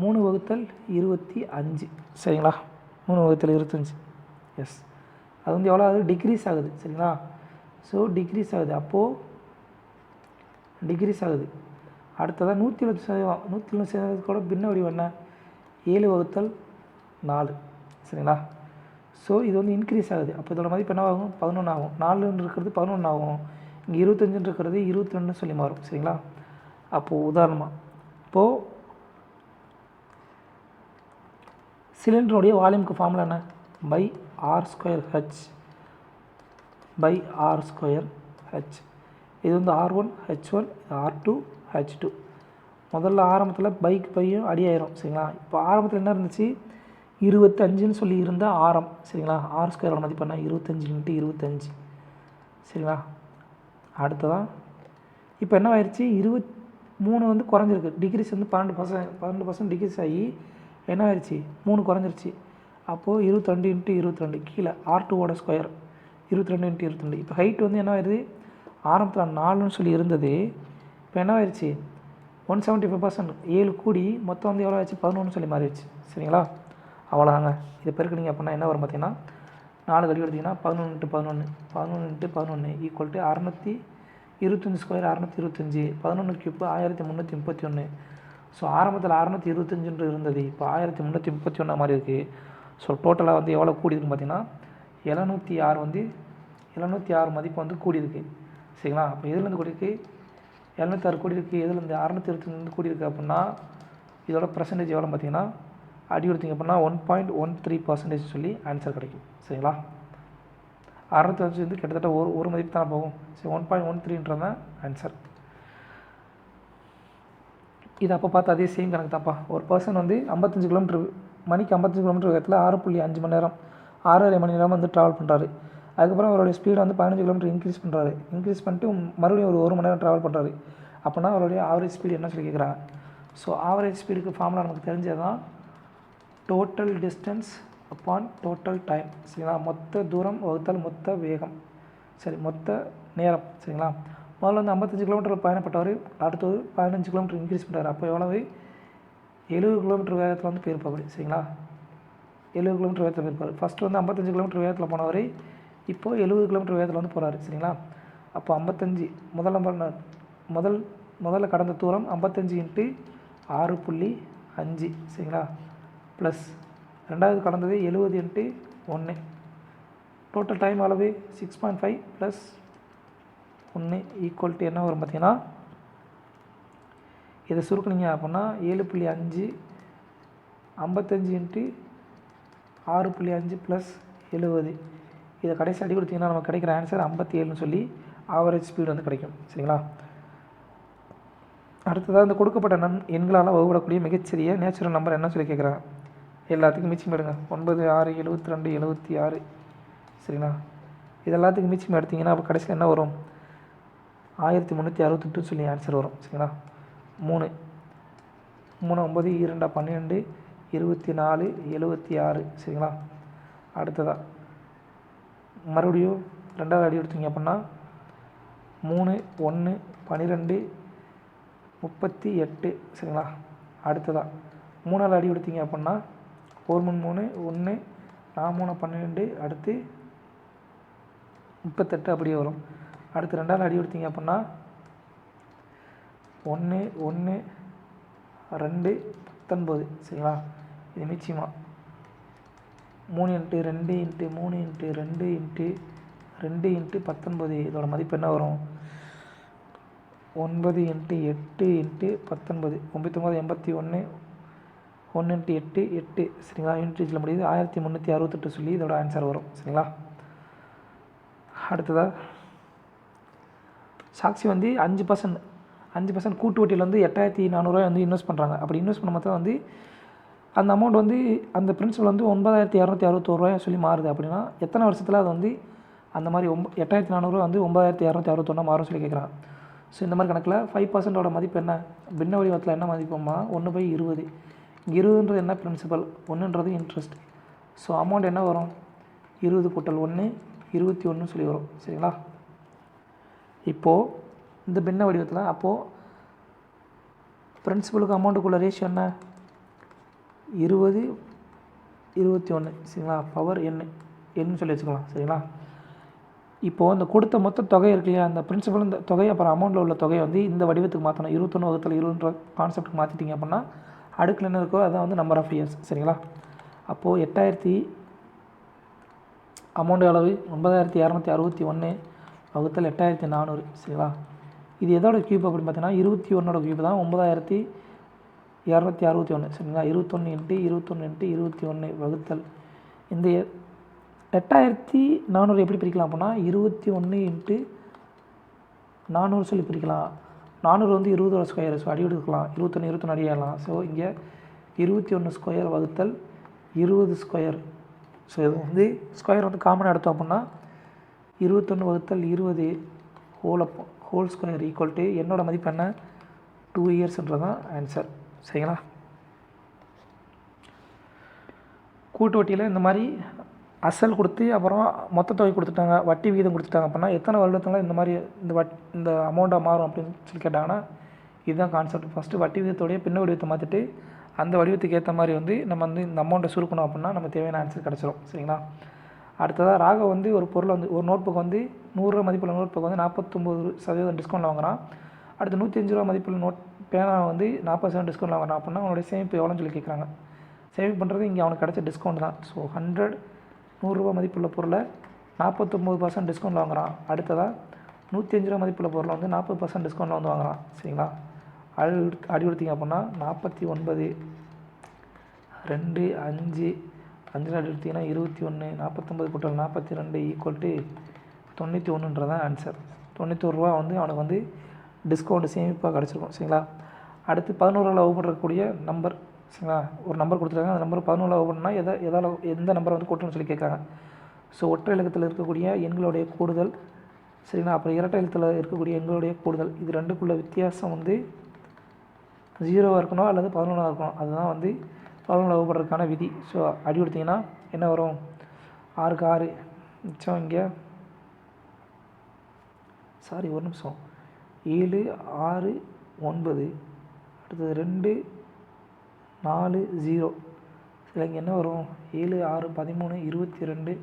3/25, சரிங்களா. 3/25, எஸ். அது வந்து எவ்வளோ ஆகுது, டிக்ரீஸ் ஆகுது, சரிங்களா. ஸோ டிக்ரீஸ் ஆகுது, அப்போது டிக்ரீஸ் ஆகுது. அடுத்ததாக 170% கூட பின்ன வடிவம் என்ன, 7/4, சரிங்களா. ஸோ இது வந்து இன்க்ரீஸ் ஆகுது. அப்போ இதோட மதிப்பு என்ன ஆகும், 11 ஆகும். 4 இருக்கிறது 11 ஆகும், இங்கே 25 இருக்கிறது 22 சொல்லி மாறும், சரிங்களா. அப்போது உதாரணமாக இப்போது சிலிண்டருடைய வால்யூமுக்கு ஃபார்முலா என்ன, r²h. இது வந்து r1 h1 r2 h2. முதல்ல ஆரம்பத்தில் பைக்கு பையும் அடியாயிரும், சரிங்களா. இப்போ ஆரம்பத்தில் என்ன இருந்துச்சு, 25ன்னு சொல்லி இருந்தால் ஆரம், சரிங்களா. r² மதிப்பு என்ன, 25 இன்ட்டு 25, சரிங்களா. அடுத்ததான் இப்போ என்ன ஆயிடுச்சு, 23 வந்து குறைஞ்சிருக்கு, டிக்ரீஸ் வந்து 12% டிக்ரீஸ் ஆகி என்ன ஆயிடுச்சு, 3 குறைஞ்சிருச்சு. அப்போது 22 இன்ட்டு 22 கீழே r2 ஸ்கொயர் 22 இன்ட்டு 22. இப்போ ஹைட் வந்து என்ன ஆயிடுது, ஆரம்பத்தில் 4ன்னு சொல்லி இருந்தது, இப்போ என்ன ஆயிடுச்சு 175%, 7 கூடி மொத்தம் வந்து எவ்வளோ ஆச்சு, 11 சொல்லி மாறிடுச்சு, சரிங்களா. அவ்வளோதாங்க. இதை பெருக்குனிங்க அப்படின்னா என்ன வரும் பார்த்தீங்கன்னா 4 கடி எடுத்திங்கன்னா 11 into 11 equal to 625 square 625, 11 cube 1331. So ஆரம்பத்தில் 625 இருந்தது, இப்போ 1331 மாதிரி இருக்குது. ஸோ டோட்டலாக வந்து எவ்வளோ கூடியிருக்குன்னு பார்த்தீங்கன்னா 706 வந்து 706 மதிப்பு வந்து கூடியிருக்கு, சரிங்களா. அப்போ எதுலேருந்து கூடியிருக்கு, 706 கூடி இருக்குது, எதுலேருந்து 625 கூடியிருக்கு அப்படின்னா இதோட பர்சன்டேஜ் எவ்வளோ பார்த்தீங்கன்னா அடி கொடுத்தீங்க அப்படின்னா 1.13% சொல்லி ஆன்சர் கிடைக்கும், சரிங்களா. 625 வந்து கிட்டத்தட்ட ஒரு மதிப்பு தானே போகும், சரி 1.13 தான் ஆன்சர். இது அப்போ பார்த்து அதே சேம் கணக்கு தான்ப்பா. ஒரு பர்சன் வந்து 55 கிலோமீட்டர் மணிக்கு 55 கிலோமீட்டர் வேகத்தில் 6.5 மணி நேரம் 6.5 மணி நேரம் வந்து ட்ராவல் பண்ணுறாரு. அதுக்கப்புறம் அவருடைய ஸ்பீடை வந்து 15 கிலோமீட்டர் இன்க்ரீஸ் பண்ணிட்டு மறுபடியும் ஒரு மணி நேரம் ட்ராவல் பண்ணுறாரு. அப்படின்னா அவருடைய ஆவரேஜ் ஸ்பீடு என்ன சொல்லி கேட்குறாங்க. ஸோ ஆவரேஜ் ஸ்பீடுக்கு ஃபார்முலா நமக்கு தெரிஞ்சது தான் total distance upon total time, சரிங்களா. மொத்த தூரம் வகுத்தல் மொத்த வேகம், சரி மொத்த நேரம், சரிங்களா. முதல்ல வந்து 55 கிலோமீட்டர் பயணப்பட்டவர் அடுத்தது 15 கிலோமீட்டர் இன்க்ரீஸ் பண்ணுறாரு. அப்போ எவ்வளவு 70 கிலோமீட்டர் வேகத்தில் வந்து போயிருப்பார். சரிங்களா, 70 கிலோமீட்டர் வேகத்தில் போயிருப்பார். ஃபஸ்ட்டு வந்து 55 கிலோமீட்டர் வேகத்தில் போனவர் இப்போது 70 கிலோமீட்டர் வேகத்தில் வந்து போகிறாரு. சரிங்களா, அப்போ 55 முதல்ல கடந்த தூரம் 55 × 6.5. சரிங்களா, ப்ளஸ் ரெண்டாவது கடந்தது 70 × 1. டோட்டல் டைம் அளவு 6.5 + 1 = என்ன வரும் பார்த்தீங்கன்னா, இதை சுருக்குனீங்க அப்படின்னா 7.5 55 × 6.5 + 70. இதை கடைசி அடி கொடுத்தீங்கன்னா நமக்கு கிடைக்கிற ஆன்சர் 57ன்னு சொல்லி ஆவரேஜ் ஸ்பீடு வந்து கிடைக்கும். சரிங்களா, அடுத்ததாக இந்த கொடுக்கப்பட்ட எண்களால் வகுப்படக்கூடிய மிகச்சிறிய நேச்சுரல் நம்பர் என்ன சொல்லி கேட்குறாங்க. எல்லாத்துக்கும் மிச்சம் எடுங்க. 9 6 72 76. சரிங்களா, இது எல்லாத்துக்கும் மிச்சம் எடுத்திங்கன்னா அப்போ கடைசியில் என்ன வரும் 1368 சொல்லி ஆன்சர் வரும். சரிங்களா, 3 9 2 12 24 76. சரிங்களா, அடுத்ததாக மறுபடியும் ரெண்டாவது அடி எடுத்தீங்க அப்படின்னா 3 1 12 38. சரிங்களா, அடுத்ததாக மூணாவது அடி எடுத்தீங்க அப்படின்னா 1 3 1 4 3 12 அடுத்து 38 அப்படியே வரும். அடுத்து ரெண்டாவது அடி எடுத்தீங்க அப்படின்னா 1 1 2 19. சரிங்களா, இது நிச்சயமாக 3 × 2 × 3 × 2 × 2 × 19. இதோட மதிப்பு என்ன வரும் 9 × 8 × 19 99 81 1 × 8 8. சரிங்களா, யூனிட்ல முடியுது 1368 சொல்லி இதோட ஆன்சர் வரும். சரிங்களா, அடுத்ததாக சாக்ஷி வந்து 5% கூட்டு வட்டியில் வந்து 8400 வந்து இன்வெஸ்ட் பண்ணுறாங்க. அப்படி இன்வெஸ்ட் பண்ண மொத்தம் வந்து அந்த அமௌண்ட் வந்து அந்த பிரின்சிபல் வந்து 9261 சொல்லி மாறுது. அப்படின்னா எத்தனை வருஷத்தில் அது வந்து அந்த மாதிரி 8400 வந்து 9261 மாறும் சொல்லி கேட்குறாங்க. ஸோ இந்த மாதிரி கணக்கில் 5%ஓட மதிப்பு என்ன, பின்ன வடிவத்தில் என்ன மதிப்புமா 1/20. இங்கே 20ன்றது என்ன பிரின்சிபல், 1ன்றது இன்ட்ரெஸ்ட். ஸோ அமௌண்ட் என்ன வரும் 20 + 1 21 சொல்லி வரும். சரிங்களா, இப்போது இந்த பின்ன வடிவத்தில் அப்போது பிரின்சிபலுக்கு அமௌண்ட்டுக்குள்ள ரேஷியோ என்ன 20 21. சரிங்களா, பவர் என்னு சொல்லி வச்சுக்கலாம். சரிங்களா, இப்போது இந்த கொடுத்த மொத்த தொகை இருக்கு இல்லையா, அந்த பிரின்சிபல் இந்த தொகை அப்புறம் அமௌண்ட்டில் உள்ள தொகையை வந்து இந்த வடிவத்துக்கு மாற்றணும். 21/20ன்ற கான்செப்ட்டுக்கு மாற்றிட்டிங்க அப்படின்னா அடுக்கில் என்ன இருக்கோ அதான் வந்து நம்பர் ஆஃப் இயர்ஸ். சரிங்களா, அப்போது 8000 அமௌண்ட் அளவு 9261 / 8400. சரிங்களா, இது எதோட க்யூப் அப்படின்னு பார்த்தீங்கன்னா 21ஓட க்யூப் தான் 9261. சரிங்களா, 21 × 21 × 21 வகுத்தல் இந்த 8400 எப்படி பிரிக்கலாம் அப்படின்னா 21 × 400 சொல்லி பிரிக்கலாம். 400 வந்து 20ஓட ஸ்கொயர். ஸோ அடி எடுக்கலாம் 21 அடி ஆகலாம். ஸோ இங்கே 21 ஸ்கொயர் வகுத்தல் 20 ஸ்கொயர். ஸோ இது வந்து ஸ்கொயர் வந்து காமனாக எடுத்தோம் அப்படின்னா 21 வகுத்தல் 20 ஹோல் ஸ்கொயர் = என்னோட மதிப்பு என்ன 2 இயர்ஸ்ன்றது தான் ஆன்சர். சரிங்களா, கூட்டு வட்டியில் இந்த மாதிரி அசல் கொடுத்து அப்புறம் மொத்த தொகை கொடுத்துட்டாங்க, வட்டி விகிதம் கொடுத்துட்டாங்க அப்படின்னா எத்தனை வருடத்தில் இந்த மாதிரி இந்த அமௌண்ட்டாக மாறும் அப்படின்னு சொல்லி கேட்டாங்கன்னா இதுதான் கான்செப்ட். ஃபஸ்ட்டு வட்டி விகிதத்தோடைய பின்ன வடிவத்தை மாற்றிட்டு அந்த வடிவத்துக்கு ஏற்ற மாதிரி வந்து நம்ம வந்து இந்த அமௌண்ட்டை சுருக்கணும் அப்படின்னா நம்ம தேவையான ஆன்சர் கிடச்சிரும். சரிங்களா, அடுத்ததாக ராகவ் வந்து ஒரு பொருளை வந்து ஒரு நோட் புக் வந்து 100 ரூபா மதிப்புள்ள நோட் புக் வந்து 49% டிஸ்கவுண்ட் வாங்குறான். அடுத்து 105 ரூபா மதிப்புள்ள நோட் பேனா வந்து 40% டிஸ்கவுண்ட் வாங்குறான் அப்படின்னா அவனுடைய சேமிப்பு எவ்வளோன்னு சொல்லி கேட்குறாங்க. சேமிப்பு பண்ணுறது இங்கே அவனுக்கு கிடைச்ச டிஸ்கவுண்ட் தான். ஸோ 100 ரூபா மதிப்புள்ள பொருளை 49% டிஸ்கவுண்ட் வாங்குறான். அடுத்ததாக 105 ரூபா மதிப்புள்ள பொருளை வந்து 40% டிஸ்கவுண்ட்டில் வந்து வாங்குறான். சரிங்களா, அடி கொடுத்தீங்க அப்படின்னா 49 2 5 5 அடி எடுத்திங்கன்னா 21 49 + 42 = 91ன்றதான் ஆன்சர். 91 ரூபா வந்து அவனுக்கு வந்து டிஸ்கவுண்ட் சேமிப்பாக கிடச்சிருக்கும். சரிங்களா, அடுத்து 11 வகுப்படக்கூடிய நம்பர். சரிங்களா, ஒரு நம்பர் கொடுத்துருக்காங்க, அந்த நம்பர் 11 வகுப்புனா எந்த நம்பரை வந்து கூட்டணும்னு சொல்லி கேட்குறாங்க. ஸோ ஒற்றை இலக்கத்தில் இருக்கக்கூடிய எண்களுடைய கூடுதல். சரிங்களா, அப்புறம் இரட்டை எழுத்தில் இருக்கக்கூடிய எண்களுடைய கூடுதல். இது ரெண்டுக்குள்ள வித்தியாசம் வந்து 0வாக இருக்கணும் அல்லது 11ஆக இருக்கணும். அதுதான் வந்து 11 வகுப்படுறதுக்கான விதி. ஸோ அடி கொடுத்தீங்கன்னா என்ன வரும் 6 × 6 மிச்சம் இங்கே ஒரு நிமிஷம் 7 6 9, அடுத்தது 2 4 0. இதில் இங்கே என்ன வரும்? 7 6 13 22,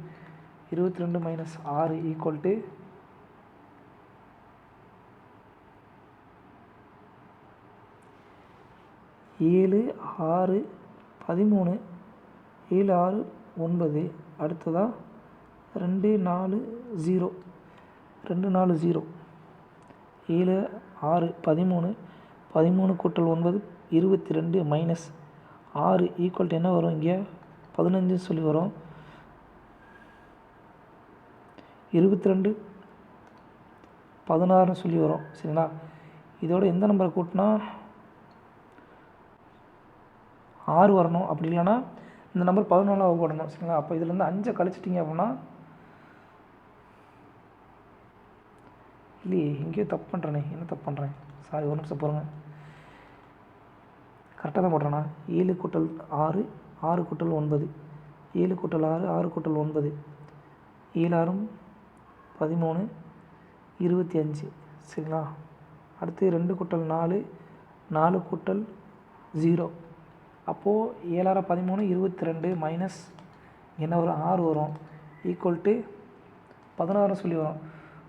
22 மைனஸ் 6 ஈக்குவல் டு 7 6 13, 7 6 9, அடுத்ததாக 2 4 0, 2 4 0, 7 6 13, 13 கூட்டல் 9 22 மைனஸ் 6 ஈக்குவல் டு என்ன வரும்? இங்கே 15 சொல்லி வரும். 22 16 சொல்லி வரும். சரிங்களா? இதோட எந்த நம்பரை கூட்டினா 6 வரணும், அப்படி இல்லைன்னா இந்த நம்பர் 14 போடணும். சரிங்களா? அப்போ இதுலேருந்து 5 கழிச்சிட்டிங்க அப்படின்னா, இல்லையே எங்கேயோ தப்பு பண்ணுறேனே, என்ன தப்பு பண்ணுறேன்? சாரி, ஒரு நிமிஷம் போடுங்க. கரெக்டாக தான் போடுறேண்ணா. 7 கூட்டல் 6 6 கூட்டல் 9, 7 கூட்டல் 6 6 கூட்டல் 9, 7 6 13 25. சரிங்களா? அடுத்து 2 கூட்டல் 4 4 கூட்டல் 0. அப்போது 7 6 13 22 மைனஸ் என்ன வரும்? 6 வரும். ஈக்குவல் டு 16 சொல்லி வரும்.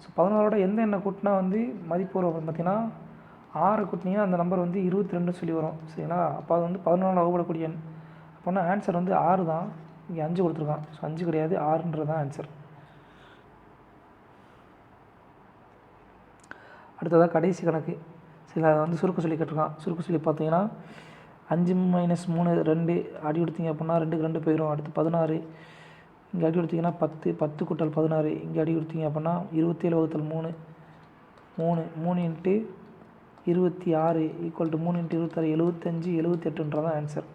ஸோ 16ஓட எந்த எண்ணை கூட்டினா வந்து மதிப்பு வரும் அப்படின்னு பார்த்தீங்கன்னா, 6 கூட்டினீங்கன்னா அந்த நம்பர் வந்து 22 சொல்லி வரும். சரிங்களா? அப்போ அது வந்து 14 வகுப்படக்கூடிய எண். அப்போனா ஆன்சர் வந்து 6 தான். இங்கே 5 கொடுத்துருக்கான். ஸோ 5 கிடையாது, 6ன்றது தான் ஆன்சர். அடுத்ததாக கடைசி கணக்கு. சரி, அதை வந்து சுருக்க சொல்லி கேட்டிருக்கான். சுருக்க சொல்லி பார்த்தீங்கன்னா 5 மைனஸ் 3 2 அடி கொடுத்தீங்க அப்படின்னா 2க்கு 2 போயிடும். அடுத்து 16, இங்கே அடி கொடுத்தீங்கன்னா 10, 10 கூட்டல் 16, இங்கே அடி கொடுத்தீங்க அப்படின்னா 27 வகுத்தல் 3, 3 இன்ட்டு 26 ஈக்குவல் டு 3 இன்ட்டு 26 75 78ன்றதான் ஆன்சர்.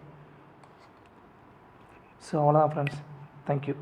ஸோ அவ்வளோதான் ஃப்ரெண்ட்ஸ். தேங்க்யூ.